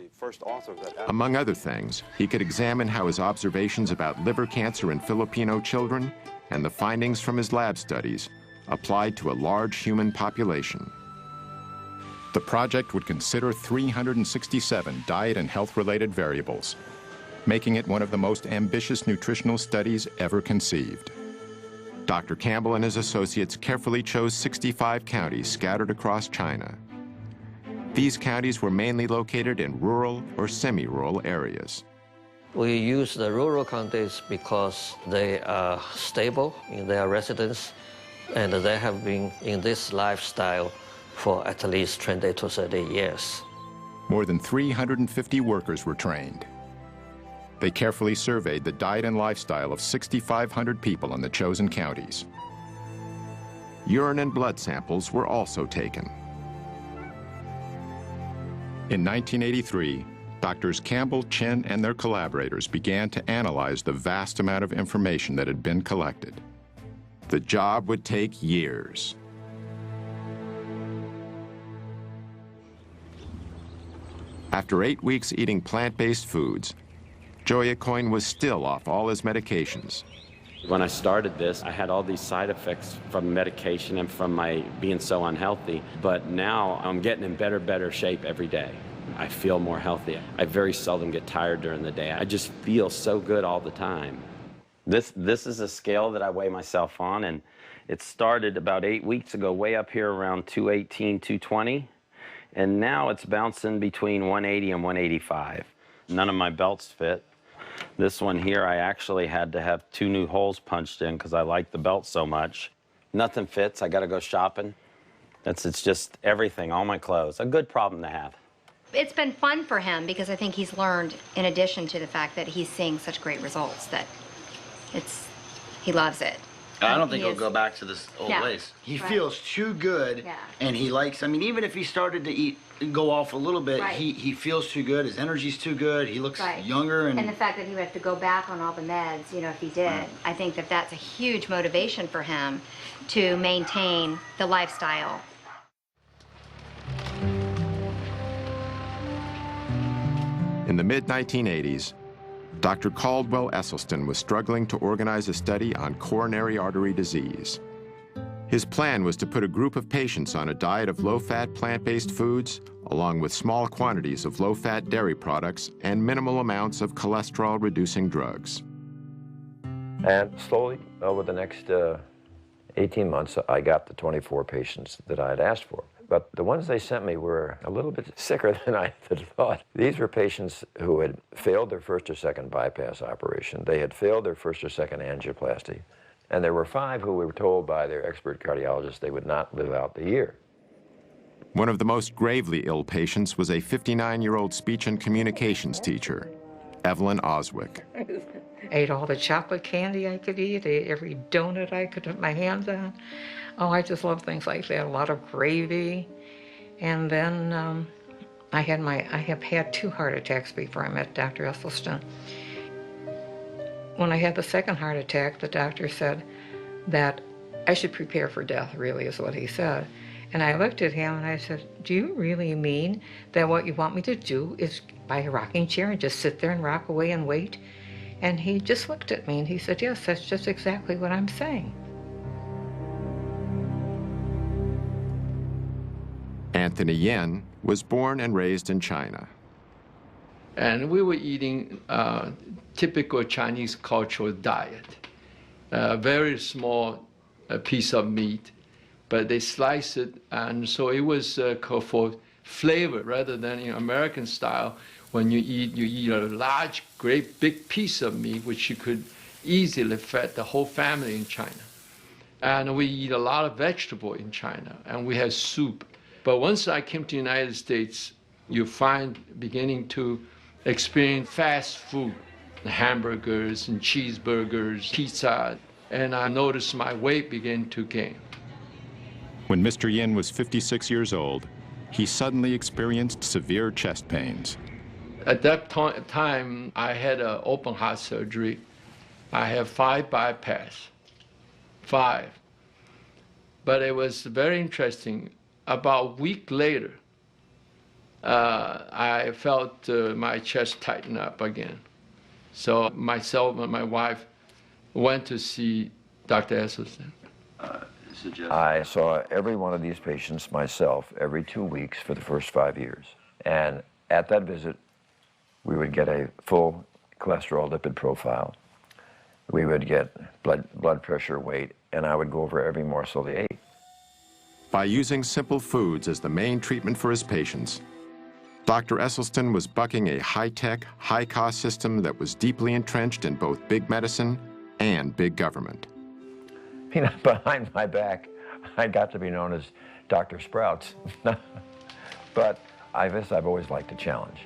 Among other things, he could examine how his observations about liver cancer in Filipino children and the findings from his lab studies applied to a large human population. The project would consider 367 diet and health-related variables, making it one of the most ambitious nutritional studies ever conceived. Dr. Campbell and his associates carefully chose 65 counties scattered across China. These counties were mainly located in rural or semi-rural areas. We use the rural counties because they are stable in their residence, and they have been in this lifestyle for at least 20 to 30 years. More than 350 workers were trained. They carefully surveyed the diet and lifestyle of 6,500 people in the chosen counties. Urine and blood samples were also taken. In 1983, Doctors Campbell, Chen, and their collaborators began to analyze the vast amount of information that had been collected. The job would take years. After 8 weeks eating plant-based foods, Joya Coyne was still off all his medications. When I started this, I had all these side effects from medication and from my being so unhealthy, but now I'm getting in better shape every day. I feel more healthy. I very seldom get tired during the day. I just feel so good all the time. This is a scale that I weigh myself on, and it started about 8 weeks ago, way up here around 218, 220, and now it's bouncing between 180 and 185. None of my belts fit. This one here, I actually had to have 2 new holes punched in because I like the belt so much. Nothing fits. I got to go shopping. It's just everything, all my clothes. A good problem to have. It's been fun for him because I think he's learned, in addition to the fact that he's seeing such great results, that he loves it. I don't think he'll go back to this old ways. He feels too good, and he likes, even if he started to go off a little bit, he feels too good, his energy's too good, he looks younger. And the fact that he would have to go back on all the meds, if he did, I think that that's a huge motivation for him to maintain the lifestyle. In the mid-1980s, Dr. Caldwell Esselstyn was struggling to organize a study on coronary artery disease. His plan was to put a group of patients on a diet of low-fat plant-based foods, along with small quantities of low-fat dairy products and minimal amounts of cholesterol-reducing drugs. And slowly, over the next 18 months, I got the 24 patients that I had asked for. But the ones they sent me were a little bit sicker than I had thought. These were patients who had failed their first or second bypass operation. They had failed their first or second angioplasty. And there were 5 who were told by their expert cardiologist they would not live out the year. One of the most gravely ill patients was a 59-year-old speech and communications teacher, Evelyn Oswick. Ate all the chocolate candy I could eat, ate every donut I could put my hands on. Oh, I just love things like that. A lot of gravy, And then I have had 2 heart attacks before I met Dr. Esselstyn. When I had the second heart attack, the doctor said that I should prepare for death, really is what he said. And I looked at him and I said, do you really mean that what you want me to do is buy a rocking chair and just sit there and rock away and wait? And he just looked at me and he said, yes, that's just exactly what I'm saying. Anthony Yen was born and raised in China. And we were eating typical Chinese cultural diet. A very small piece of meat, but they slice it, and so it was for flavor rather than in American style. When you eat a large, great, big piece of meat, which you could easily feed the whole family in China. And we eat a lot of vegetable in China, and we have soup. But once I came to the United States, you find beginning to experience fast food, hamburgers and cheeseburgers, pizza, and I noticed my weight began to gain. When Mr. Yin was 56 years old, he suddenly experienced severe chest pains. At that time, I had an open heart surgery. I have 5 bypass, 5. But it was very interesting. About a week later, I felt my chest tighten up again. So myself and my wife went to see Dr. Esselstyn. I saw every one of these patients myself every 2 weeks for the first 5 years. And at that visit, we would get a full cholesterol lipid profile. We would get blood pressure, weight, and I would go over every morsel they ate. By using simple foods as the main treatment for his patients, Dr. Esselstyn was bucking a high-tech, high-cost system that was deeply entrenched in both big medicine and big government. Behind my back, I got to be known as Dr. Sprouts. But I guess I've always liked a challenge.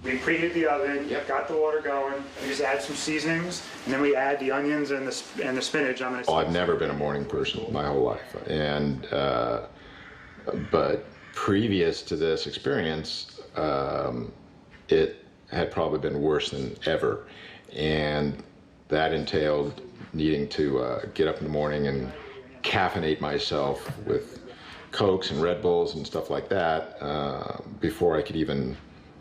We preheat the oven, got the water going, we just add some seasonings, and then we add the onions and the spinach. I've never been a morning person my whole life, and but previous to this experience, it had probably been worse than ever, and that entailed needing to get up in the morning and caffeinate myself with Cokes and Red Bulls and stuff like that before I could even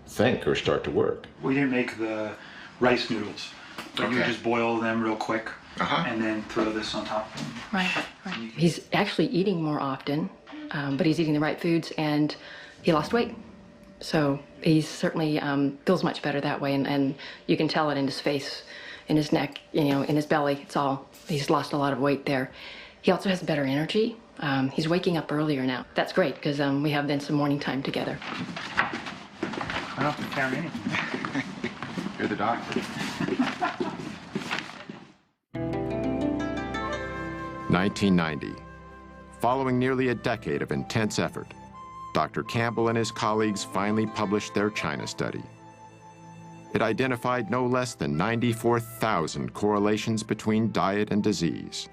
think or start to work. We didn't make the rice noodles, but you just boil them real quick and then throw this on top. Right. He's actually eating more often, but he's eating the right foods, and he lost weight. So he certainly feels much better that way, and you can tell it in his face, in his neck, in his belly. He's lost a lot of weight there. He also has better energy. He's waking up earlier now. That's great, because we have then some morning time together. I don't have to carry anything. You're the doctor. 1990. Following nearly a decade of intense effort, Dr. Campbell and his colleagues finally published their China study. It identified no less than 94,000 correlations between diet and disease.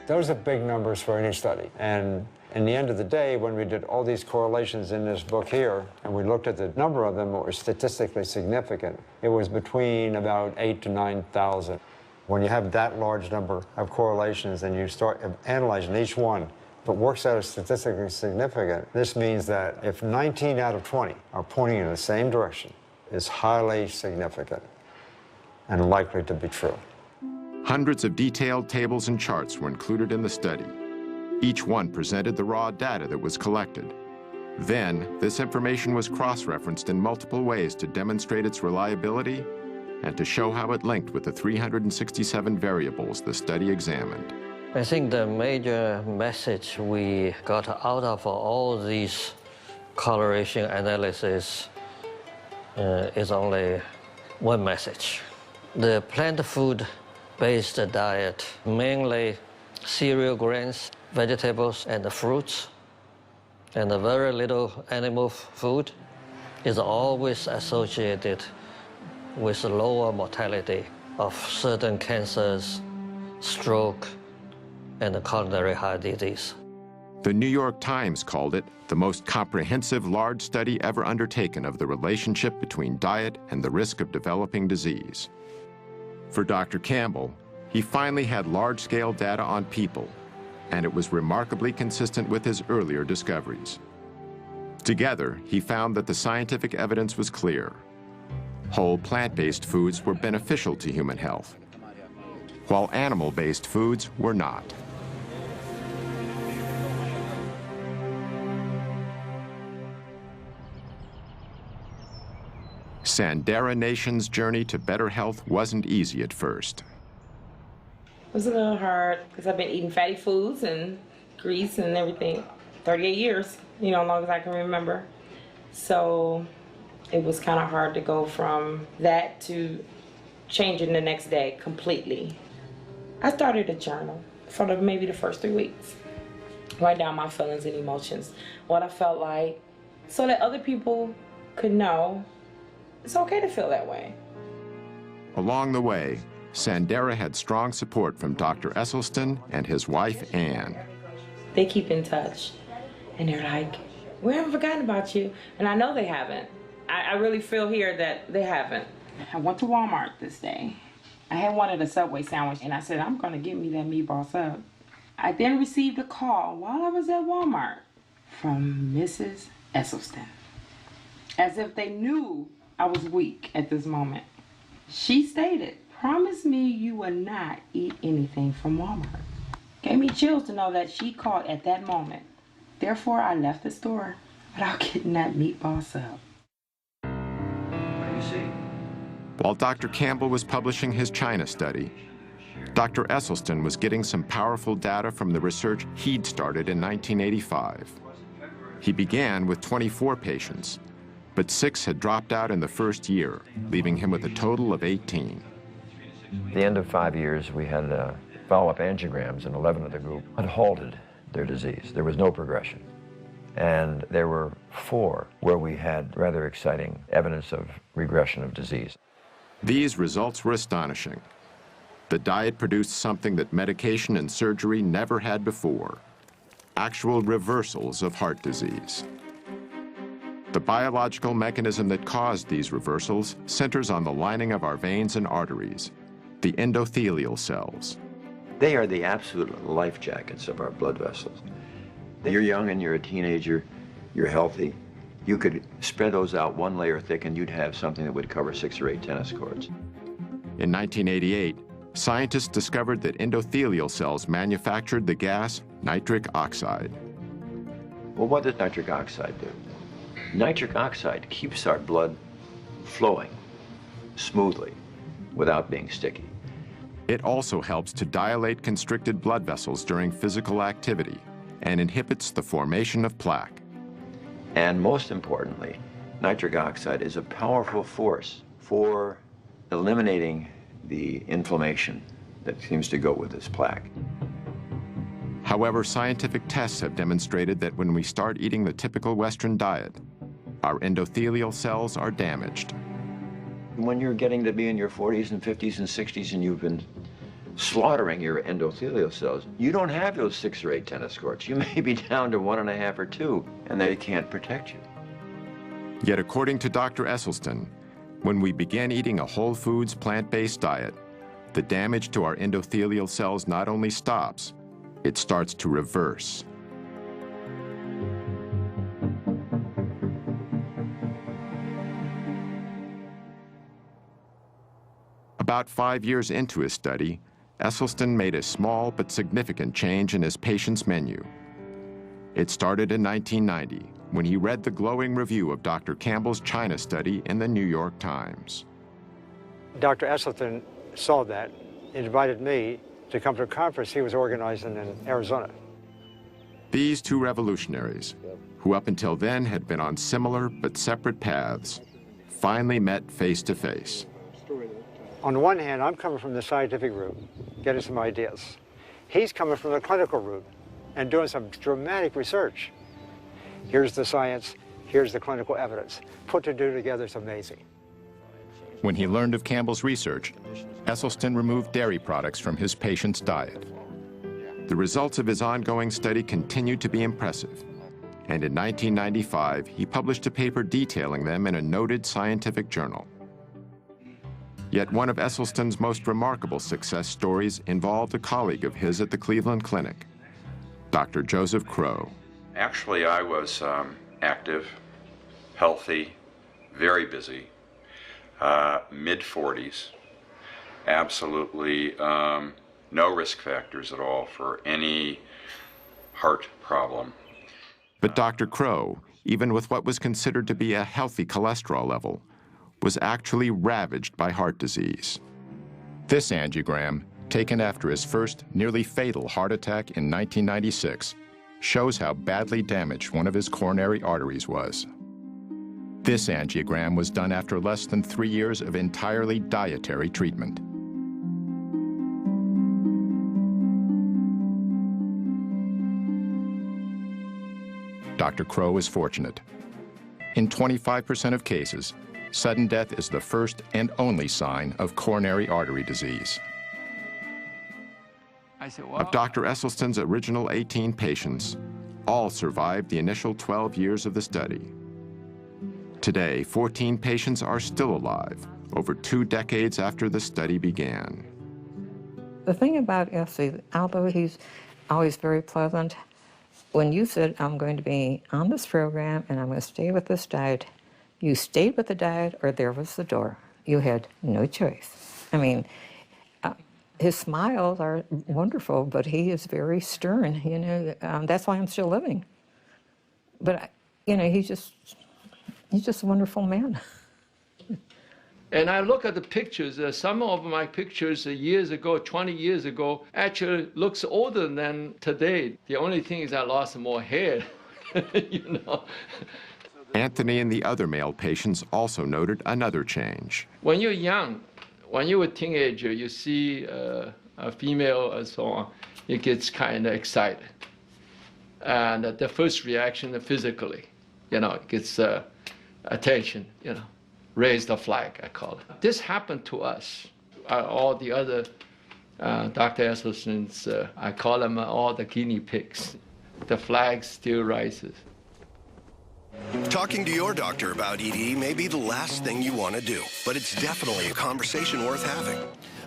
Those are big numbers for any study. And in the end of the day, when we did all these correlations in this book here, and we looked at the number of them that were statistically significant, it was between about 8,000 to 9,000. When you have that large number of correlations and you start analyzing each one, if it works out as statistically significant, this means that if 19 out of 20 are pointing in the same direction, it's highly significant and likely to be true. Hundreds of detailed tables and charts were included in the study. Each one presented the raw data that was collected. Then, this information was cross-referenced in multiple ways to demonstrate its reliability and to show how it linked with the 367 variables the study examined. I think the major message we got out of all these correlation analysis is only one message. The plant food-based diet, mainly cereal grains, vegetables, and fruits, and very little animal food, is always associated with lower mortality of certain cancers, stroke, and coronary heart disease. The New York Times called it the most comprehensive large study ever undertaken of the relationship between diet and the risk of developing disease. For Dr. Campbell, he finally had large-scale data on people, and it was remarkably consistent with his earlier discoveries. Together, he found that the scientific evidence was clear. Whole plant-based foods were beneficial to human health, while animal-based foods were not. Sandera Nation's journey to better health wasn't easy at first. It was a little hard because I've been eating fatty foods and grease and everything 38 years, you know, as long as I can remember. So it was kind of hard to go from that to changing the next day completely. I started a journal for maybe the first 3 weeks. Write down my feelings and emotions, what I felt like, so that other people could know it's okay to feel that way. Along the way, Sandera had strong support from Dr. Esselstyn and his wife, Ann. They keep in touch, and they're like, we haven't forgotten about you. And I know they haven't. I really feel here that they haven't. I went to Walmart this day. I had wanted a Subway sandwich, and I said, I'm going to get me that meatball sub. I then received a call while I was at Walmart from Mrs. Esselstyn, as if they knew I was weak at this moment. She stated, promise me you will not eat anything from Walmart. Gave me chills to know that she called at that moment. Therefore, I left the store without getting that meatball sub. What do you see? While Dr. Campbell was publishing his China study, Dr. Esselstyn was getting some powerful data from the research he'd started in 1985. He began with 24 patients, but 6 had dropped out in the first year, leaving him with a total of 18. At the end of 5 years, we had follow-up angiograms, and 11 of the group had halted their disease. There was no progression. And there were 4 where we had rather exciting evidence of regression of disease. These results were astonishing. The diet produced something that medication and surgery never had before: actual reversals of heart disease. The biological mechanism that caused these reversals centers on the lining of our veins and arteries, the endothelial cells. They are the absolute life jackets of our blood vessels. You're young and you're a teenager, you're healthy. You could spread those out 1 layer thick and you'd have something that would cover 6 or 8 tennis courts. In 1988, scientists discovered that endothelial cells manufactured the gas nitric oxide. Well, what does nitric oxide do? Nitric oxide keeps our blood flowing smoothly without being sticky. It also helps to dilate constricted blood vessels during physical activity and inhibits the formation of plaque. And most importantly, nitric oxide is a powerful force for eliminating the inflammation that seems to go with this plaque. However, scientific tests have demonstrated that when we start eating the typical Western diet, our endothelial cells are damaged. When you're getting to be in your 40s and 50s and 60s and you've been slaughtering your endothelial cells, you don't have those 6 or 8 tennis courts. You may be down to 1.5 or 2, and they can't protect you. Yet according to Dr. Esselstyn, when we begin eating a whole foods plant-based diet, the damage to our endothelial cells not only stops, it starts to reverse. About 5 years into his study, Esselstyn made a small but significant change in his patient's menu. It started in 1990, when he read the glowing review of Dr. Campbell's China study in the New York Times. Dr. Esselstyn saw that and invited me to come to a conference he was organizing in Arizona. These 2 revolutionaries, who up until then had been on similar but separate paths, finally met face to face. On the one hand, I'm coming from the scientific route, getting some ideas. He's coming from the clinical route and doing some dramatic research. Here's the science, here's the clinical evidence. Put the 2 together, it's amazing. When he learned of Campbell's research, Esselstyn removed dairy products from his patient's diet. The results of his ongoing study continued to be impressive, and in 1995, he published a paper detailing them in a noted scientific journal. Yet one of Esselstyn's most remarkable success stories involved a colleague of his at the Cleveland Clinic, Dr. Joseph Crow. Actually, I was active, healthy, very busy, mid-40s, absolutely no risk factors at all for any heart problem. But Dr. Crow, even with what was considered to be a healthy cholesterol level, was actually ravaged by heart disease. This angiogram, taken after his first nearly fatal heart attack in 1996, shows how badly damaged one of his coronary arteries was. This angiogram was done after less than 3 years of entirely dietary treatment. Dr. Crow is fortunate. In 25% of cases, sudden death is the first and only sign of coronary artery disease. Of Dr. Esselstyn's original 18 patients, all survived the initial 12 years of the study. Today, 14 patients are still alive, over 2 decades after the study began. The thing about Essie, although he's always very pleasant, when you said, I'm going to be on this program and I'm going to stay with this diet, you stayed with the diet or there was the door. You had no choice. I mean, his smiles are wonderful, but he is very stern, you know. That's why I'm still living. But, you know, he's just a wonderful man. And I look at the pictures, some of my pictures years ago, 20 years ago, actually looks older than today. The only thing is I lost more hair, you know. Anthony and the other male patients also noted another change. When you're young, when you're a teenager, you see a female and so on, it gets kind of excited. And the first reaction physically, you know, it gets attention, you know. Raise the flag, I call it. This happened to us. All the other Dr. Esselstyn's, I call them all the guinea pigs. The flag still rises. Talking to your doctor about ED may be the last thing you want to do, but it's definitely a conversation worth having.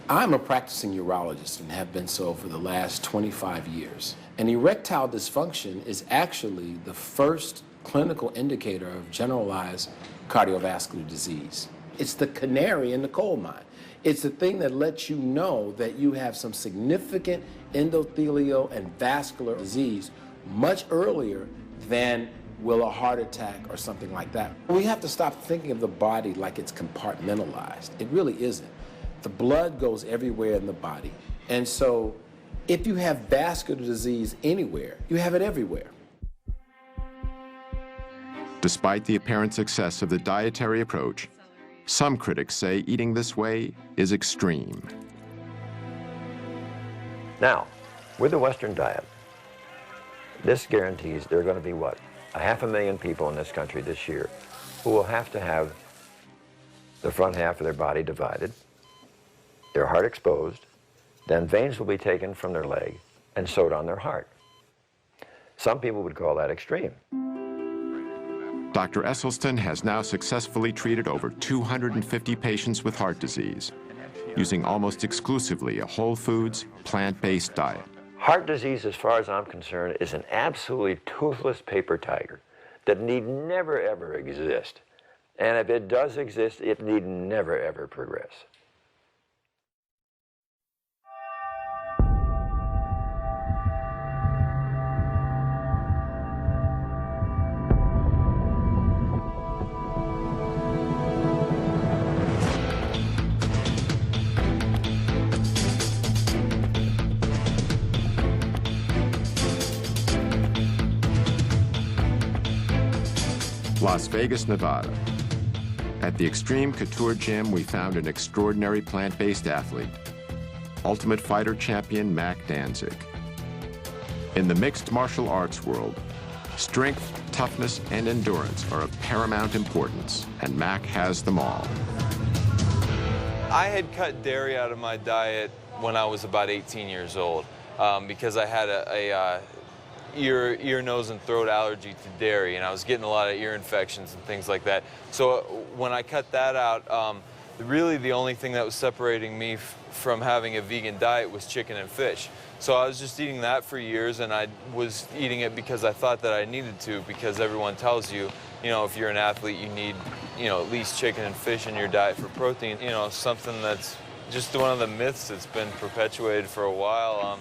I'm a practicing urologist and have been so for the last 25 years. And erectile dysfunction is actually the first clinical indicator of generalized cardiovascular disease. It's the canary in the coal mine. It's the thing that lets you know that you have some significant endothelial and vascular disease much earlier than will a heart attack or something like that. We have to stop thinking of the body like it's compartmentalized. It really isn't. The blood goes everywhere in the body. And so if you have vascular disease anywhere, you have it everywhere. Despite the apparent success of the dietary approach, some critics say eating this way is extreme. Now, with the Western diet, this guarantees there are going to be, what, 500,000 people in this country this year who will have to have the front half of their body divided, their heart exposed, then veins will be taken from their leg and sewed on their heart. Some people would call that extreme. Dr. Esselstyn has now successfully treated over 250 patients with heart disease, using almost exclusively a whole foods, plant-based diet. Heart disease, as far as I'm concerned, is an absolutely toothless paper tiger that need never, ever exist. And if it does exist, it need never, ever progress. Las Vegas, Nevada. At the Extreme Couture Gym, we found an extraordinary plant-based athlete, Ultimate Fighter champion Mac Danzig. In the mixed martial arts world, strength, toughness, and endurance are of paramount importance, and Mac has them all. I had cut dairy out of my diet when I was about 18 years old. because I had a ear, nose, and throat allergy to dairy, and I was getting a lot of ear infections and things like that. So when I cut that out, really the only thing that was separating me from having a vegan diet was chicken and fish. So I was just eating that for years, and I was eating it because I thought that I needed to, because everyone tells you, if you're an athlete, you need, at least chicken and fish in your diet for protein. Something that's just one of the myths that's been perpetuated for a while.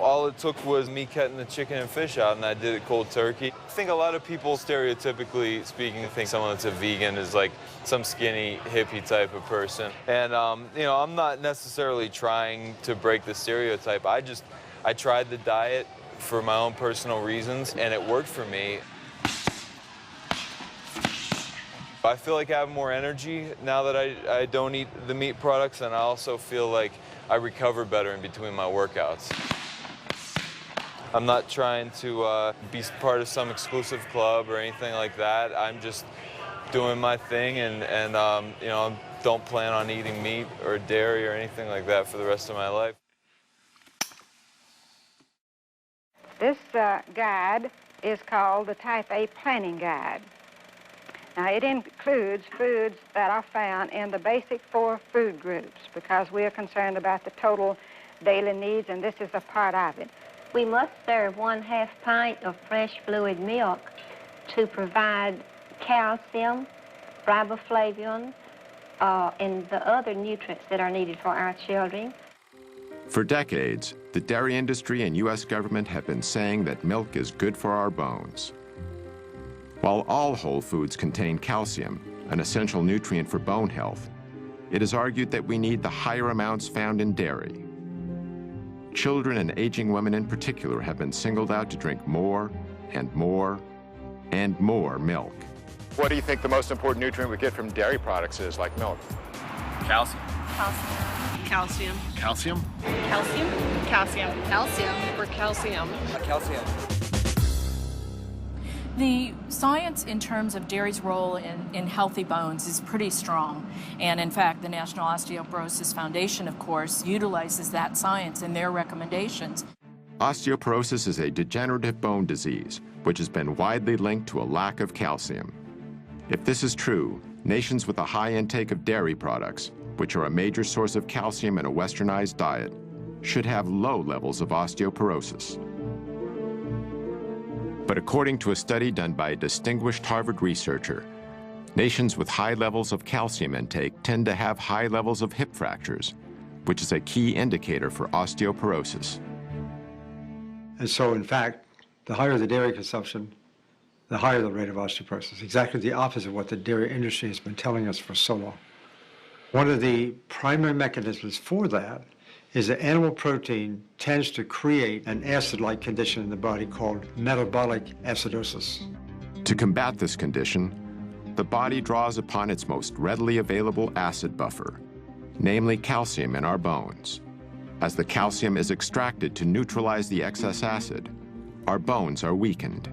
All it took was me cutting the chicken and fish out, and I did it cold turkey. I think a lot of people, stereotypically speaking, think someone that's a vegan is like some skinny hippie type of person. And, I'm not necessarily trying to break the stereotype. I tried the diet for my own personal reasons, and it worked for me. I feel like I have more energy now that I don't eat the meat products, and I also feel like I recover better in between my workouts. I'm not trying to be part of some exclusive club or anything like that. I'm just doing my thing, and don't plan on eating meat or dairy or anything like that for the rest of my life. This guide is called the Type A Planning Guide. Now, it includes foods that are found in the basic 4 food groups, because we are concerned about the total daily needs, and this is a part of it. We must serve 1/2 pint of fresh fluid milk to provide calcium, riboflavin, and the other nutrients that are needed for our children. For decades, the dairy industry and U.S. government have been saying that milk is good for our bones. While all whole foods contain calcium, an essential nutrient for bone health, it is argued that we need the higher amounts found in dairy. Children and aging women in particular have been singled out to drink more and more and more milk. What do you think the most important nutrient we get from dairy products is, like milk? Calcium. Calcium. Calcium. Calcium. Calcium. Calcium. For calcium. Calcium. The science in terms of dairy's role in healthy bones is pretty strong. And in fact, the National Osteoporosis Foundation, of course, utilizes that science in their recommendations. Osteoporosis is a degenerative bone disease, which has been widely linked to a lack of calcium. If this is true, nations with a high intake of dairy products, which are a major source of calcium in a westernized diet, should have low levels of osteoporosis. But according to a study done by a distinguished Harvard researcher, nations with high levels of calcium intake tend to have high levels of hip fractures, which is a key indicator for osteoporosis. And so, in fact, the higher the dairy consumption, the higher the rate of osteoporosis. Exactly the opposite of what the dairy industry has been telling us for so long. One of the primary mechanisms for that is that animal protein tends to create an acid-like condition in the body called metabolic acidosis. To combat this condition, the body draws upon its most readily available acid buffer, namely calcium in our bones. As the calcium is extracted to neutralize the excess acid, our bones are weakened.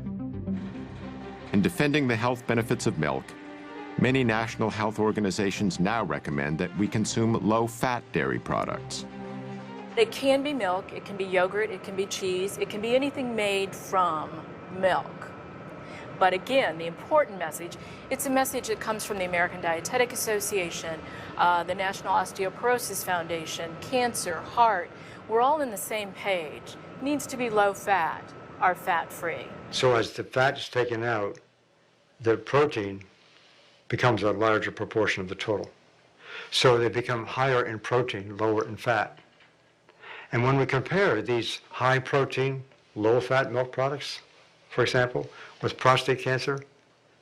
In defending the health benefits of milk, many national health organizations now recommend that we consume low-fat dairy products. It can be milk, it can be yogurt, it can be cheese, it can be anything made from milk. But again, the important message, it's a message that comes from the American Dietetic Association, the National Osteoporosis Foundation, cancer, heart. We're all in the same page. It needs to be low fat or fat-free. So as the fat is taken out, the protein becomes a larger proportion of the total. So they become higher in protein, lower in fat. And when we compare these high protein, low fat milk products, for example, with prostate cancer,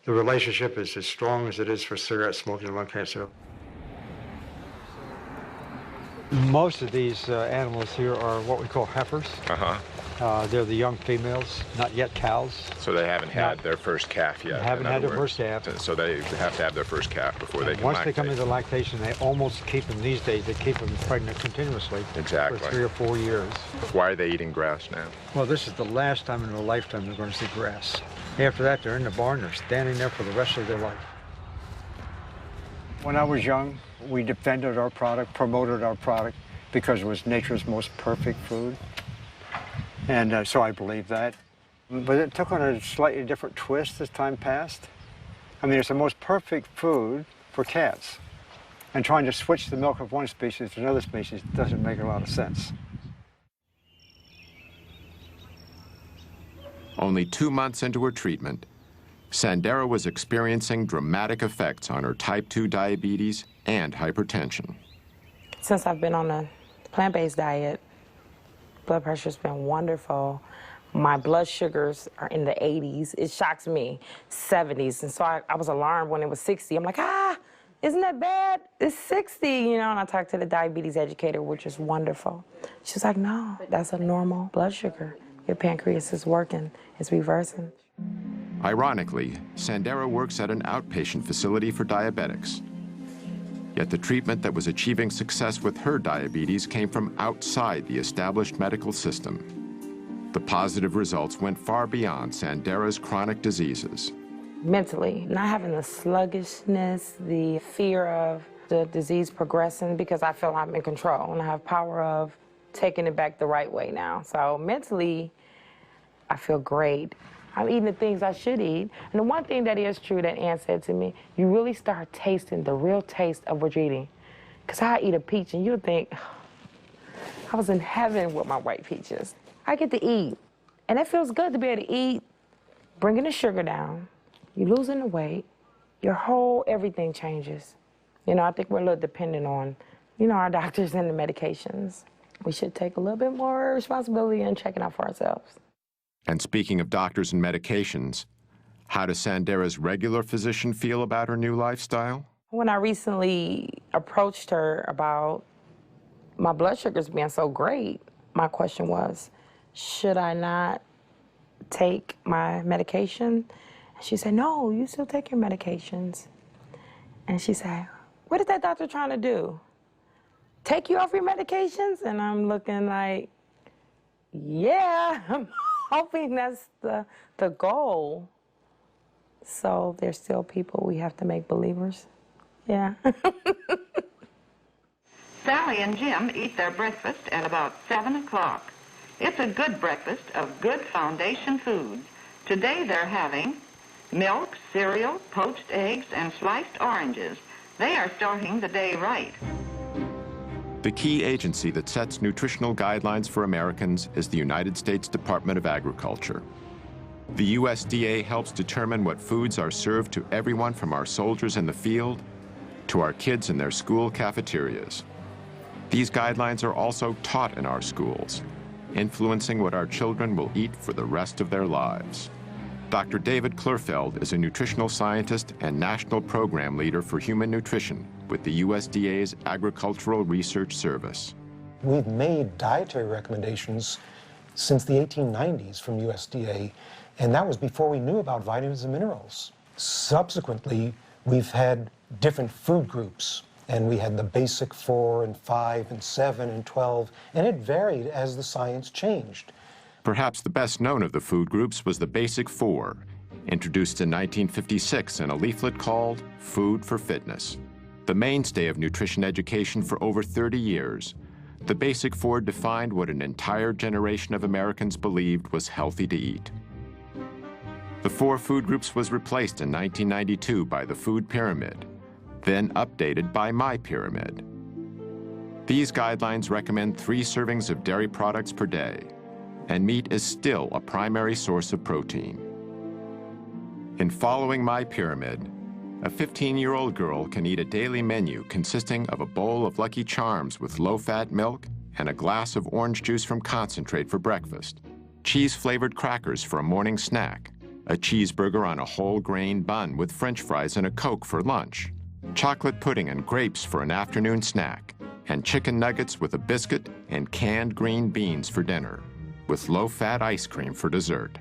the relationship is as strong as it is for cigarette smoking and lung cancer. Most of these animals here are what we call heifers. They're the young females, not yet cows. So they haven't had their first calf yet. Haven't had their first calf. So they have to have their first calf before they can Once lactate. they come into lactation, they almost keep them, these days, they keep them pregnant continuously. Exactly. For 3 or 4 years. Why are they eating grass now? Well, this is the last time in their lifetime they're going to see grass. After that, they're in the barn, they're standing there for the rest of their life. When I was young, we defended our product, promoted our product, because it was nature's most perfect food. And so I believe that. But it took on a slightly different twist as time passed. I mean, it's the most perfect food for cats. And trying to switch the milk of one species to another species doesn't make a lot of sense. Only 2 months into her treatment, Sandera was experiencing dramatic effects on her type 2 diabetes and hypertension. Since I've been on a plant-based diet, blood pressure's been wonderful. My blood sugars are in the 80s. It shocks me, 70s. And so I was alarmed when it was 60. I'm like, isn't that bad? It's 60, you know, and I talked to the diabetes educator, which is wonderful. She was like, no, that's a normal blood sugar. Your pancreas is working, it's reversing. Ironically, Sandera works at an outpatient facility for diabetics. Yet the treatment that was achieving success with her diabetes came from outside the established medical system. The positive results went far beyond Sandera's chronic diseases. Mentally, not having the sluggishness, the fear of the disease progressing, because I feel I'm in control and I have power of taking it back the right way now. So mentally, I feel great. I'm eating the things I should eat. And the one thing that is true that Ann said to me, you really start tasting the real taste of what you're eating. Because I eat a peach and you'll think, I was in heaven with my white peaches. I get to eat. And it feels good to be able to eat, bringing the sugar down, you're losing the weight, your whole everything changes. You know, I think we're a little dependent on, you know, our doctors and the medications. We should take a little bit more responsibility in checking out for ourselves. And speaking of doctors and medications, how does Sandera's regular physician feel about her new lifestyle? When I recently approached her about my blood sugars being so great, my question was, should I not take my medication? And she said, no, you still take your medications. And she said, what is that doctor trying to do? Take you off your medications? And I'm looking like, yeah, I'm hoping that's the goal. So there's still people we have to make believers. Yeah. Sally and Jim eat their breakfast at about 7 o'clock. It's a good breakfast of good foundation foods. Today they're having milk, cereal, poached eggs, and sliced oranges. They are starting the day right. The key agency that sets nutritional guidelines for Americans is the United States Department of Agriculture. The USDA helps determine what foods are served to everyone from our soldiers in the field to our kids in their school cafeterias. These guidelines are also taught in our schools, influencing what our children will eat for the rest of their lives. Dr. David Klurfeld is a nutritional scientist and national program leader for human nutrition with the USDA's Agricultural Research Service. We've made dietary recommendations since the 1890s from USDA, and that was before we knew about vitamins and minerals. Subsequently, we've had different food groups, and we had the basic 4 and 5 and 7 and 12, and it varied as the science changed. Perhaps the best known of the food groups was the Basic 4, introduced in 1956 in a leaflet called Food for Fitness. The mainstay of nutrition education for over 30 years, the Basic 4 defined what an entire generation of Americans believed was healthy to eat. The 4 food groups was replaced in 1992 by the Food Pyramid, then updated by My Pyramid. These guidelines recommend 3 servings of dairy products per day, and meat is still a primary source of protein. In following My Pyramid, a 15-year-old girl can eat a daily menu consisting of a bowl of Lucky Charms with low-fat milk and a glass of orange juice from concentrate for breakfast, cheese-flavored crackers for a morning snack, a cheeseburger on a whole grain bun with French fries and a Coke for lunch, chocolate pudding and grapes for an afternoon snack, and chicken nuggets with a biscuit and canned green beans for dinner, with low-fat ice cream for dessert.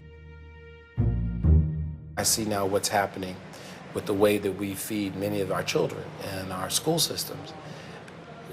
I see now what's happening with the way that we feed many of our children and our school systems.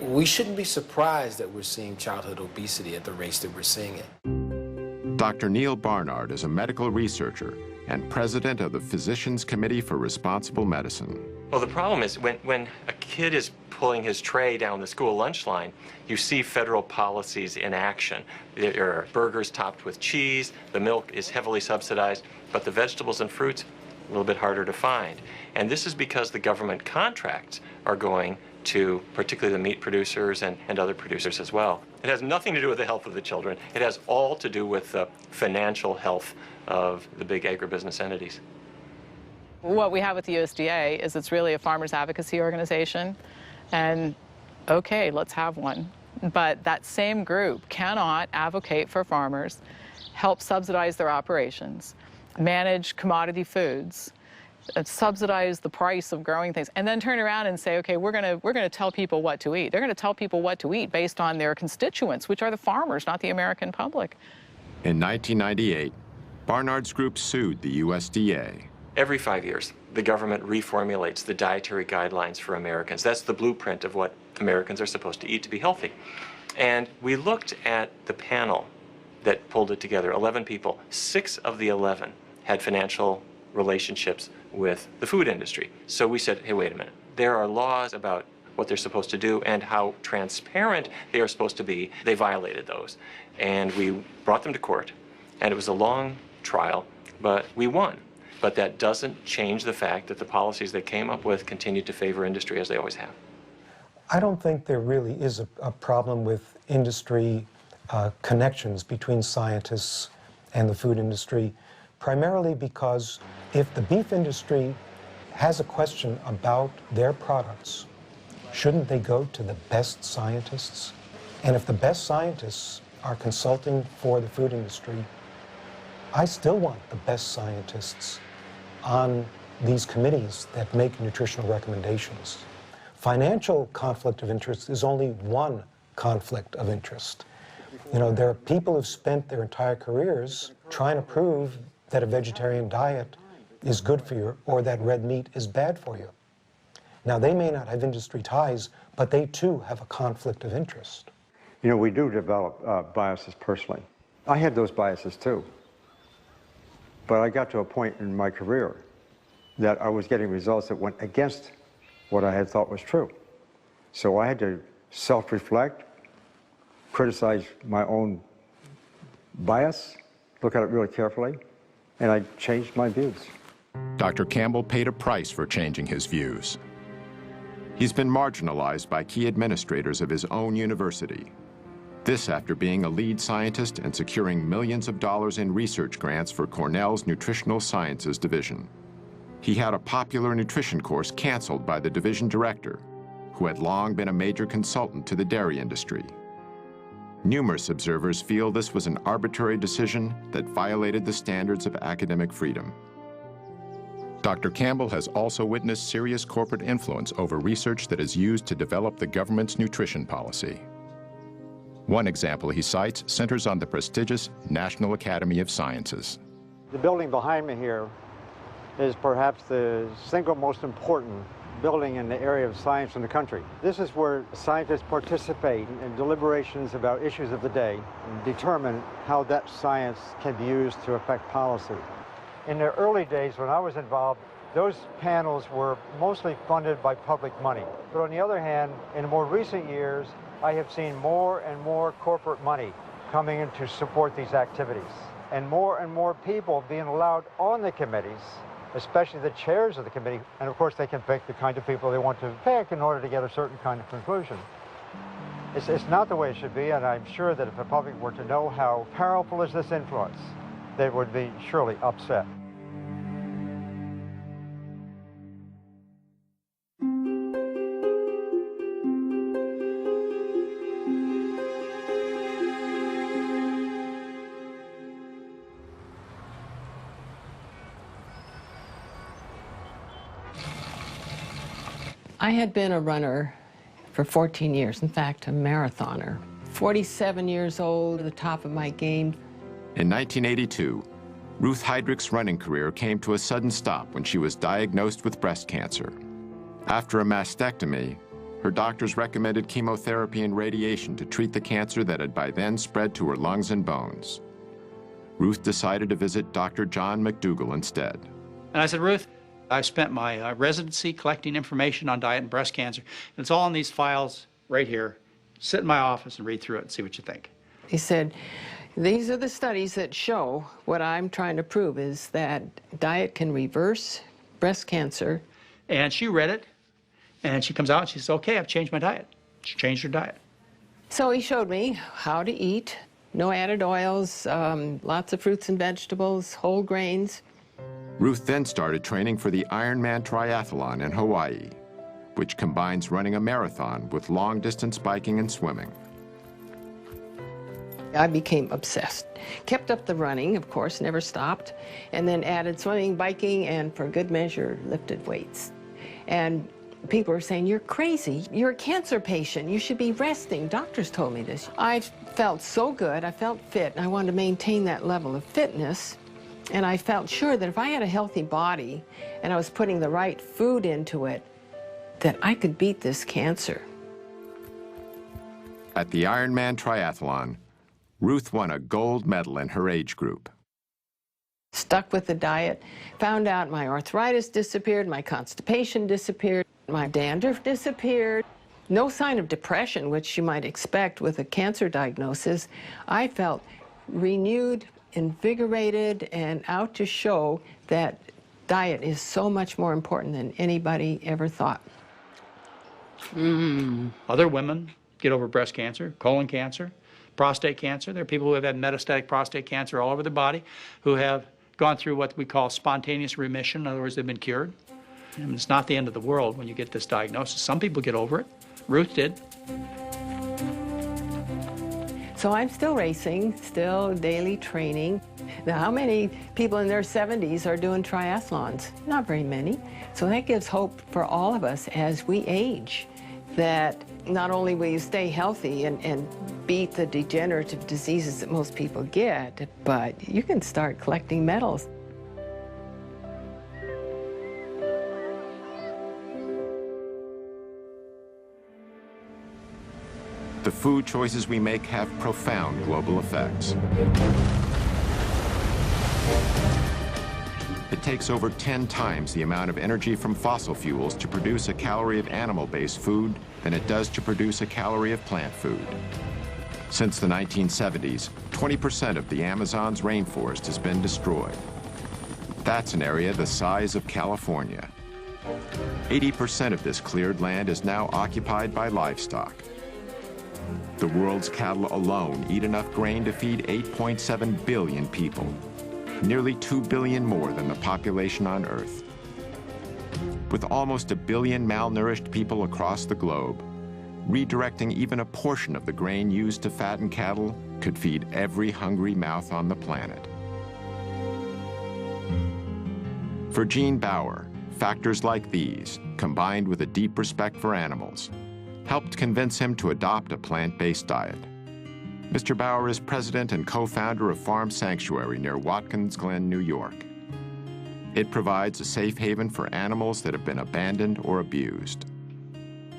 We shouldn't be surprised that we're seeing childhood obesity at the rates that we're seeing it. Dr. Neil Barnard is a medical researcher and president of the Physicians Committee for Responsible Medicine. Well, the problem is when a kid is pulling his tray down the school lunch line, you see federal policies in action. There are burgers topped with cheese, the milk is heavily subsidized, but the vegetables and fruits, a little bit harder to find. And this is because the government contracts are going to particularly the meat producers and other producers as well. It has nothing to do with the health of the children. It has all to do with the financial health of the big agribusiness entities. What we have with the USDA is it's really a farmers advocacy organization, and okay, let's have one. But that same group cannot advocate for farmers, help subsidize their operations, manage commodity foods, subsidize the price of growing things, and then turn around and say, okay, we're gonna tell people what to eat. They're gonna tell people what to eat based on their constituents, which are the farmers, not the American public. In 1998, Barnard's group sued the USDA. Every 5 years, the government reformulates the dietary guidelines for Americans. That's the blueprint of what Americans are supposed to eat to be healthy. And we looked at the panel that pulled it together, 11 people. 6 of the 11 had financial relationships with the food industry. So we said, hey, wait a minute. There are laws about what they're supposed to do and how transparent they are supposed to be. They violated those. And we brought them to court. And it was a long trial, but we won. But that doesn't change the fact that the policies they came up with continue to favor industry as they always have. I don't think there really is a problem with industry connections between scientists and the food industry, primarily because if the beef industry has a question about their products, shouldn't they go to the best scientists? And if the best scientists are consulting for the food industry, I still want the best scientists on these committees that make nutritional recommendations. Financial conflict of interest is only one conflict of interest. You know, there are people who've spent their entire careers trying to prove that a vegetarian diet is good for you or that red meat is bad for you. Now, they may not have industry ties, but they too have a conflict of interest. You know, we do develop biases personally. I had those biases too. But I got to a point in my career that I was getting results that went against what I had thought was true. So I had to self-reflect, criticize my own bias, look at it really carefully, and I changed my views. Dr. Campbell paid a price for changing his views. He's been marginalized by key administrators of his own university. This after being a lead scientist and securing millions of dollars in research grants for Cornell's Nutritional Sciences Division. He had a popular nutrition course canceled by the division director, who had long been a major consultant to the dairy industry. Numerous observers feel this was an arbitrary decision that violated the standards of academic freedom. Dr. Campbell has also witnessed serious corporate influence over research that is used to develop the government's nutrition policy. One example he cites centers on the prestigious National Academy of Sciences. The building behind me here is perhaps the single most important building in the area of science in the country. This is where scientists participate in deliberations about issues of the day and determine how that science can be used to affect policy. In the early days when I was involved, those panels were mostly funded by public money. But on the other hand, in more recent years, I have seen more and more corporate money coming in to support these activities, and more people being allowed on the committees, especially the chairs of the committee, and of course they can pick the kind of people they want to pick in order to get a certain kind of conclusion. It's not the way it should be, and I'm sure that if the public were to know how powerful is this influence, they would be surely upset. I had been a runner for 14 years, in fact, a marathoner. 47 years old, at the top of my game. In 1982, Ruth Heydrich's running career came to a sudden stop when she was diagnosed with breast cancer. After a mastectomy, her doctors recommended chemotherapy and radiation to treat the cancer that had by then spread to her lungs and bones. Ruth decided to visit Dr. John McDougall instead. And I said, Ruth, I've spent my residency collecting information on diet and breast cancer. And it's all in these files right here. Sit in my office and read through it and see what you think. He said, these are the studies that show what I'm trying to prove is that diet can reverse breast cancer. And she read it, and she comes out and she says, okay, I've changed my diet. She changed her diet. So he showed me how to eat, no added oils, lots of fruits and vegetables, whole grains. Ruth then started training for the Ironman Triathlon in Hawaii, which combines running a marathon with long-distance biking and swimming. I became obsessed. Kept up the running, of course, never stopped, and then added swimming, biking, and for good measure, lifted weights. And people were saying, you're crazy. You're a cancer patient. You should be resting. Doctors told me this. I felt so good. I felt fit, and I wanted to maintain that level of fitness. And I felt sure that if I had a healthy body and I was putting the right food into it, that I could beat this cancer. At the Ironman Triathlon, Ruth won a gold medal in her age group. Stuck with the diet, found out my arthritis disappeared, my constipation disappeared, my dandruff disappeared. No sign of depression, which you might expect with a cancer diagnosis. I felt renewed, invigorated, and out to show that diet is so much more important than anybody ever thought. Other women get over breast cancer, colon cancer, prostate cancer. There are people who have had metastatic prostate cancer all over the body who have gone through what we call spontaneous remission. In other words, they've been cured. And it's not the end of the world when you get this diagnosis. Some people get over it. Ruth did. So I'm still racing, still daily training. Now, how many people in their 70s are doing triathlons? Not very many. So that gives hope for all of us as we age, that not only will you stay healthy and beat the degenerative diseases that most people get, but you can start collecting medals. The food choices we make have profound global effects. It takes over 10 times the amount of energy from fossil fuels to produce a calorie of animal-based food than it does to produce a calorie of plant food. Since the 1970s, 20% of the Amazon's rainforest has been destroyed. That's an area the size of California. 80% of this cleared land is now occupied by livestock. The world's cattle alone eat enough grain to feed 8.7 billion people, nearly 2 billion more than the population on Earth. With almost 1 billion malnourished people across the globe, redirecting even a portion of the grain used to fatten cattle could feed every hungry mouth on the planet. For Gene Bauer, factors like these, combined with a deep respect for animals, helped convince him to adopt a plant-based diet. Mr. Bauer is president and co-founder of Farm Sanctuary near Watkins Glen, New York. It provides a safe haven for animals that have been abandoned or abused.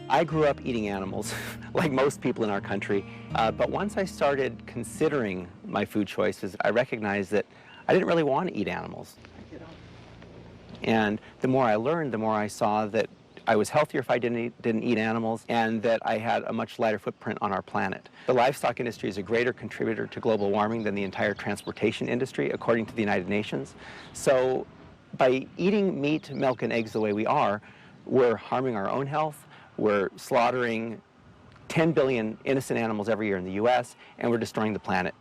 I grew up eating animals, like most people in our country, but once I started considering my food choices, I recognized that I didn't really want to eat animals. And the more I learned, the more I saw that I was healthier if I didn't eat animals, and that I had a much lighter footprint on our planet. The livestock industry is a greater contributor to global warming than the entire transportation industry, according to the United Nations. So by eating meat, milk, and eggs the way we are, we're harming our own health, we're slaughtering 10 billion innocent animals every year in the US, and we're destroying the planet.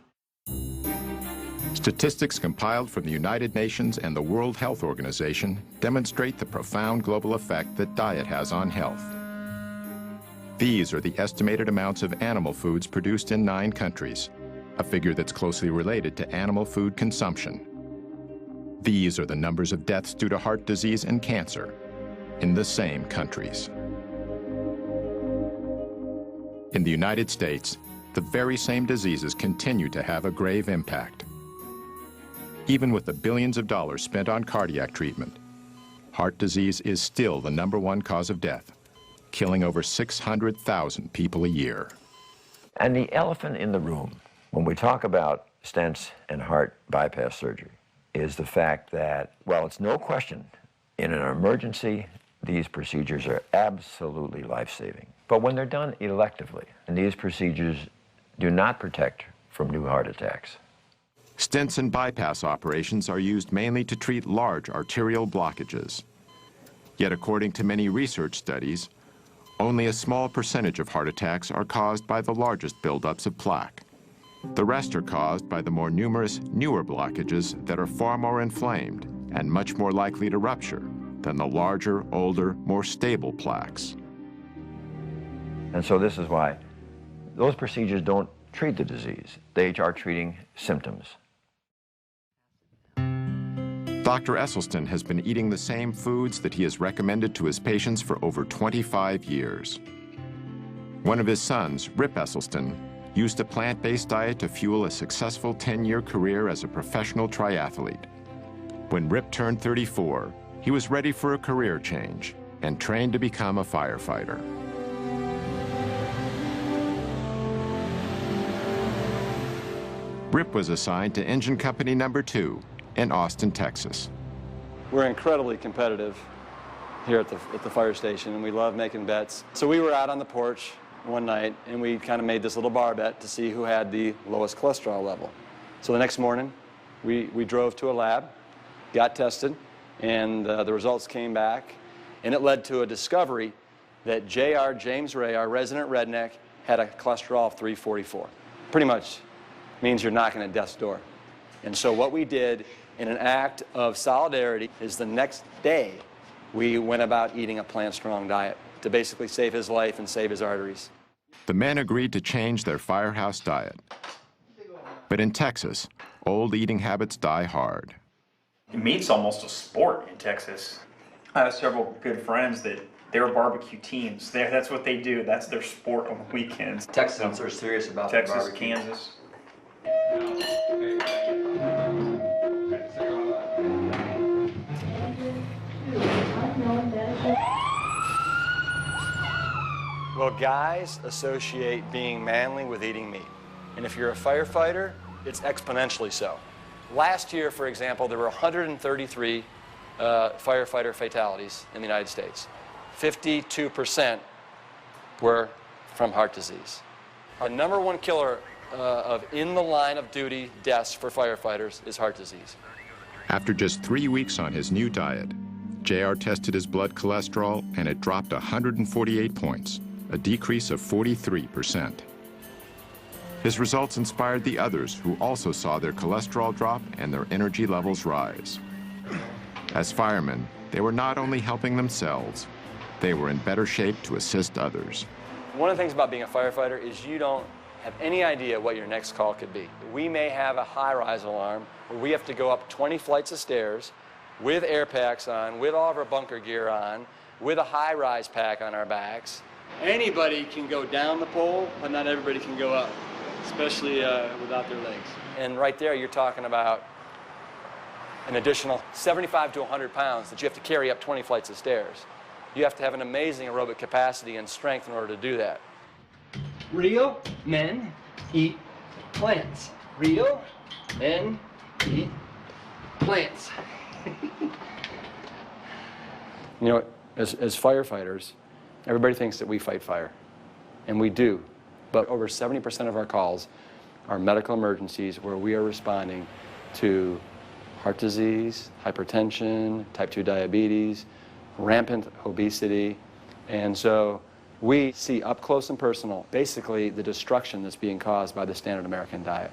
Statistics compiled from the United Nations and the World Health Organization demonstrate the profound global effect that diet has on health. These are the estimated amounts of animal foods produced in 9 countries, a figure that's closely related to animal food consumption. These are the numbers of deaths due to heart disease and cancer in the same countries. In the United States, the very same diseases continue to have a grave impact. Even with the billions of dollars spent on cardiac treatment, heart disease is still the #1 cause of death, killing over 600,000 people a year. And the elephant in the room, when we talk about stents and heart bypass surgery, is the fact that, well, it's no question In an emergency, these procedures are absolutely life-saving. But when they're done electively, and these procedures do not protect from new heart attacks. Stents and bypass operations are used mainly to treat large arterial blockages. Yet according to many research studies, only a small percentage of heart attacks are caused by the largest buildups of plaque. The rest are caused by the more numerous, newer blockages that are far more inflamed and much more likely to rupture than the larger, older, more stable plaques. And so this is why those procedures don't treat the disease. They are treating symptoms. Dr. Esselstyn has been eating the same foods that he has recommended to his patients for over 25 years. One of his sons, Rip Esselstyn, used a plant-based diet to fuel a successful 10-year career as a professional triathlete. When Rip turned 34, he was ready for a career change and trained to become a firefighter. Rip was assigned to Engine Company Number 2 in Austin, Texas. We're incredibly competitive here at the fire station, and we love making bets. So we were out on the porch one night, and we kind of made this little bar bet to see who had the lowest cholesterol level. So the next morning, we drove to a lab, got tested, and the results came back, and it led to a discovery that J.R. James Ray, our resident redneck, had a cholesterol of 344. Pretty much means you're knocking at death's door. And so what we did in an act of solidarity is the next day we went about eating a plant-strong diet to basically save his life and save his arteries. The men agreed to change their firehouse diet. But in Texas, old eating habits die hard. Meat's almost a sport in Texas. I have several good friends that they're barbecue teams. That's what they do. That's their sport on the weekends. Texans are serious about Texas, barbecue. Kansas. Well, guys associate being manly with eating meat. And if you're a firefighter, it's exponentially so. Last year, for example, there were 133 firefighter fatalities in the United States. 52% were from heart disease. The number one killer of in the line of duty deaths for firefighters is heart disease. After just 3 weeks on his new diet, JR tested his blood cholesterol and it dropped 148 points, a decrease of 43%. His results inspired the others who also saw their cholesterol drop and their energy levels rise. As firemen, they were not only helping themselves, they were in better shape to assist others. One of the things about being a firefighter is you don't have any idea what your next call could be. We may have a high-rise alarm where we have to go up 20 flights of stairs with air packs on, with all of our bunker gear on, with a high-rise pack on our backs. Anybody can go down the pole, but not everybody can go up, especially without their legs. And right there, you're talking about an additional 75 to 100 pounds that you have to carry up 20 flights of stairs. You have to have an amazing aerobic capacity and strength in order to do that. Real men eat plants. Real men eat plants. You know, as firefighters, everybody thinks that we fight fire, and we do. But over 70% of our calls are medical emergencies where we are responding to heart disease, hypertension, type 2 diabetes, rampant obesity. And so we see up close and personal basically the destruction that's being caused by the standard American diet.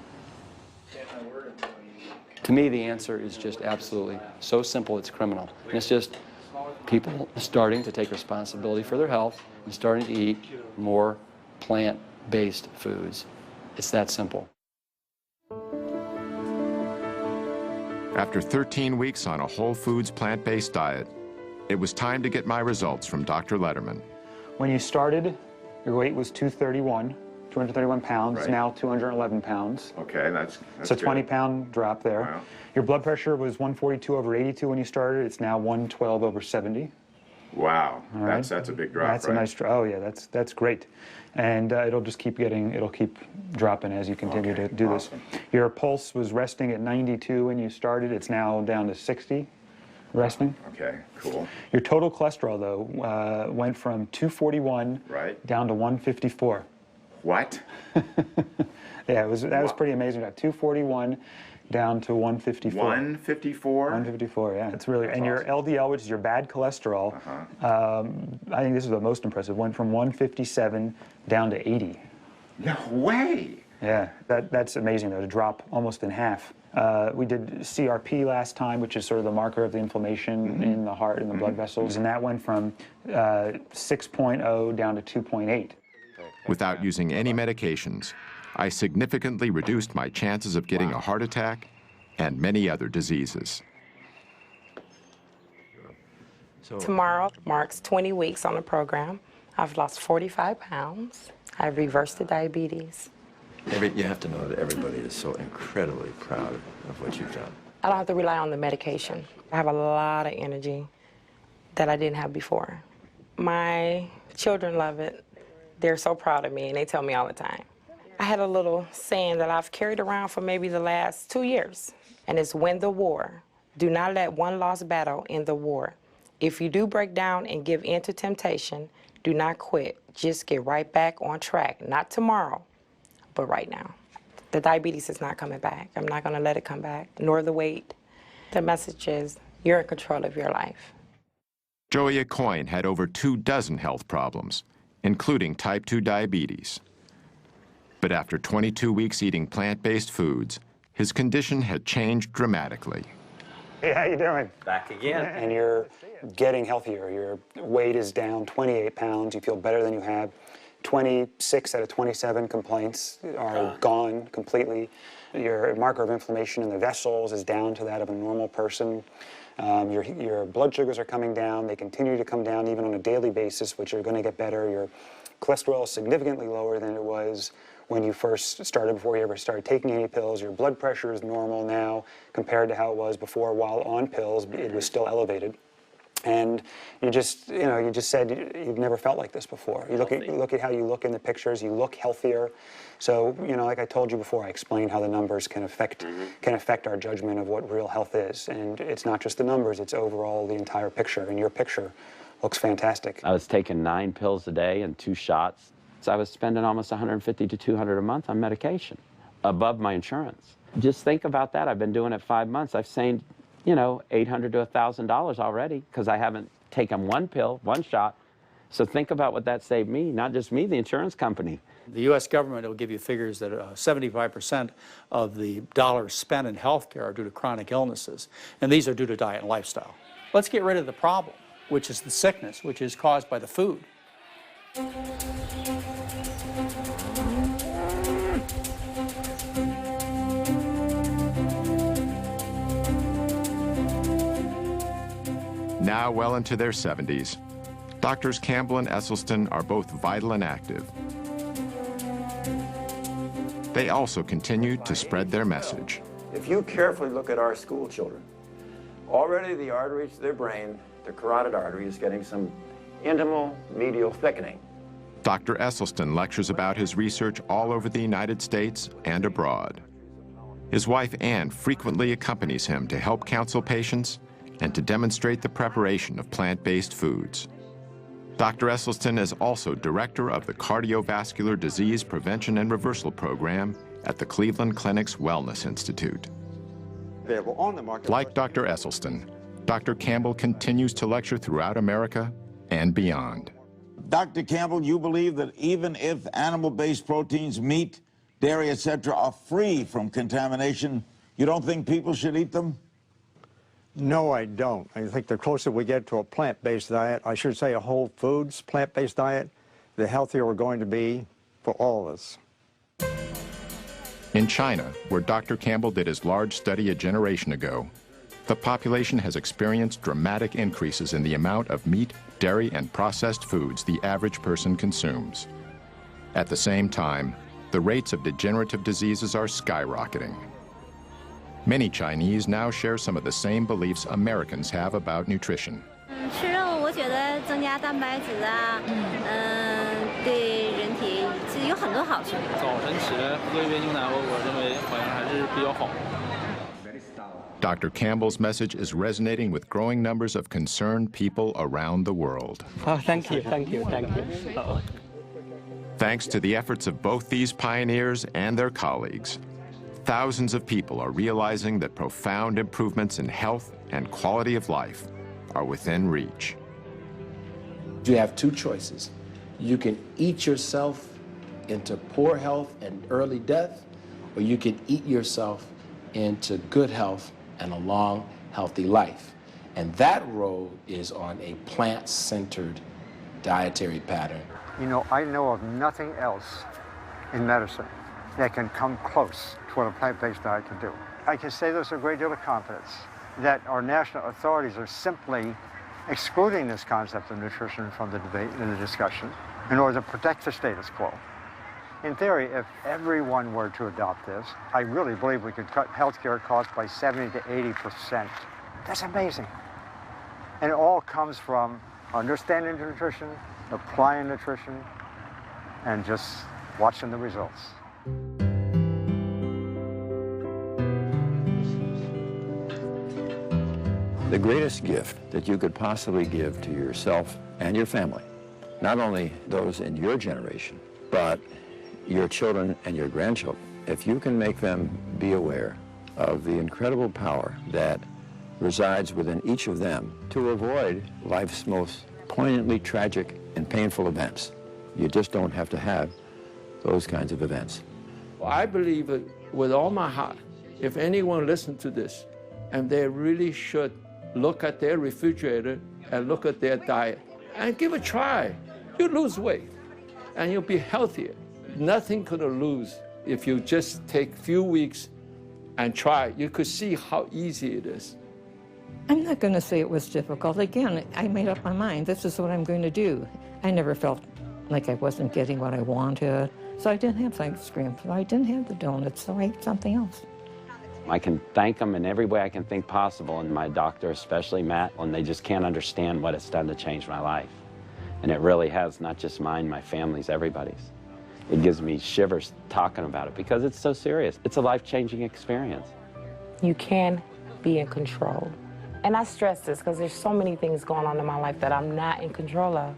To me, the answer is just absolutely so simple it's criminal. And it's just people starting to take responsibility for their health and starting to eat more plant-based foods. It's that simple. After 13 weeks on a whole foods plant-based diet, it was time to get my results from Dr. Letterman. When you started, your weight was 231 pounds, Right. now 211 pounds. Okay, that's It's a 20-pound drop there. Wow. Your blood pressure was 142/82 when you started. It's now 112/70. Wow, All right. that's a big drop, That's right? a nice drop. Oh yeah, that's great, and it'll just keep dropping as you continue to do awesome. this. Your pulse was resting at 92 when you started. It's now down to 60. resting. Okay, cool. Your total cholesterol, though, went from 241 down to 154. What? Yeah, that was pretty amazing. 241 down to 154. 154? 154, yeah. It's really, and your LDL, which is your bad cholesterol, I think this is the most impressive, went from 157 down to 80. No way! Yeah, that's amazing, though, to drop almost in half. We did CRP last time, which is sort of the marker of the inflammation in the heart and the blood vessels, and that went from 6.0 down to 2.8. Without using any medications, I significantly reduced my chances of getting a heart attack and many other diseases. Tomorrow marks 20 weeks on the program. I've lost 45 pounds. I've reversed the diabetes. You have to know that everybody is so incredibly proud of what you've done. I don't have to rely on the medication. I have a lot of energy that I didn't have before. My children love it. They're so proud of me, and they tell me all the time. I had a little saying that I've carried around for maybe the last 2 years, and it's win the war. Do not let one lost battle end the war. If you do break down and give in to temptation, do not quit. Just get right back on track. Not tomorrow, but right now. The diabetes is not coming back. I'm not going to let it come back, nor the weight. The message is you're in control of your life. Joey Coyne had over 24 health problems, including type 2 diabetes. But after 22 weeks eating plant-based foods, his condition had changed dramatically. Hey, how you doing? Back again. And you're getting healthier. Your weight is down 28 pounds. You feel better than you have. 26 out of 27 complaints are gone completely. Your marker of inflammation in the vessels is down to that of a normal person. Your blood sugars are coming down. They continue to come down even on a daily basis, which are going to get better. Your cholesterol is significantly lower than it was when you first started, before you ever started taking any pills. Your blood pressure is normal now compared to how it was before. While on pills, it was still elevated. And you just said you've never felt like this before. You look at how you look in the pictures. You look healthier. So, like I told you before, I explained how the numbers can affect our judgment of what real health is. And it's not just the numbers; it's overall the entire picture. And your picture looks fantastic. I was taking 9 pills a day and 2 shots. So I was spending almost $150 to $200 a month on medication, above my insurance. Just think about that. I've been doing it 5 months. I've saved, $800 to $1,000 already because I haven't taken 1 pill, 1 shot. So think about what that saved me, not just me, the insurance company. The U.S. government will give you figures that 75% of the dollars spent in healthcare are due to chronic illnesses, and these are due to diet and lifestyle. Let's get rid of the problem, which is the sickness, which is caused by the food. Now well into their 70s, Doctors Campbell and Esselstyn are both vital and active. They also continue to spread their message. If you carefully look at our school children, already the arteries to their brain, the carotid artery, is getting some intimal medial thickening. Dr. Esselstyn lectures about his research all over the United States and abroad. His wife Ann frequently accompanies him to help counsel patients and to demonstrate the preparation of plant-based foods. Dr. Esselstyn is also director of the Cardiovascular Disease Prevention and Reversal Program at the Cleveland Clinic's Wellness Institute. Like Dr. Esselstyn, Dr. Campbell continues to lecture throughout America and beyond. Dr. Campbell, you believe that even if animal-based proteins, meat, dairy, etc., are free from contamination, you don't think people should eat them? No, I don't. I think the closer we get to a plant-based diet, I should say a whole foods plant-based diet, the healthier we're going to be for all of us. In China, where Dr. Campbell did his large study a generation ago, the population has experienced dramatic increases in the amount of meat, dairy, and processed foods the average person consumes. At the same time, the rates of degenerative diseases are skyrocketing. Many Chinese now share some of the same beliefs Americans have about nutrition. 吃肉，我觉得增加蛋白质啊，对人体其实有很多好处。早晨起来喝一杯牛奶，我认为好像还是比较好。Dr. Campbell's message is resonating with growing numbers of concerned people around the world. Oh, thank you, thank you, thank you. Uh-oh. Thanks to the efforts of both these pioneers and their colleagues, thousands of people are realizing that profound improvements in health and quality of life are within reach. You have two choices. You can eat yourself into poor health and early death, or you can eat yourself into good health and a long, healthy life. And that road is on a plant-centered dietary pattern. You know, I know of nothing else in medicine that can come close to what a plant-based diet can do. I can say this with a great deal of confidence, that our national authorities are simply excluding this concept of nutrition from the debate and the discussion in order to protect the status quo. In theory, if everyone were to adopt this, I really believe we could cut healthcare costs by 70 to 80%. That's amazing. And it all comes from understanding nutrition, applying nutrition, and just watching the results. The greatest gift that you could possibly give to yourself and your family, not only those in your generation, but your children and your grandchildren, if you can make them be aware of the incredible power that resides within each of them to avoid life's most poignantly tragic and painful events. You just don't have to have those kinds of events. I believe it with all my heart, if anyone listens to this, and they really should look at their refrigerator and look at their diet and give it a try. You lose weight and you'll be healthier. Nothing could lose if you just take a few weeks and try. You could see how easy it is. I'm not going to say it was difficult. Again, I made up my mind. This is what I'm going to do. I never felt like I wasn't getting what I wanted. So I didn't have ice cream. So I didn't have the donuts. So I ate something else. I can thank them in every way I can think possible, and my doctor, especially Matt, when they just can't understand what it's done to change my life. And it really has, not just mine, my family's, everybody's. It gives me shivers talking about it because it's so serious. It's a life-changing experience. You can be in control. And I stress this because there's so many things going on in my life that I'm not in control of.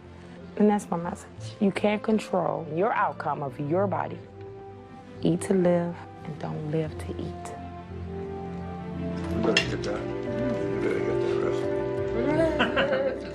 And that's my message. You can't control your outcome of your body. Eat to live and don't live to eat. You better get that. You better get that recipe.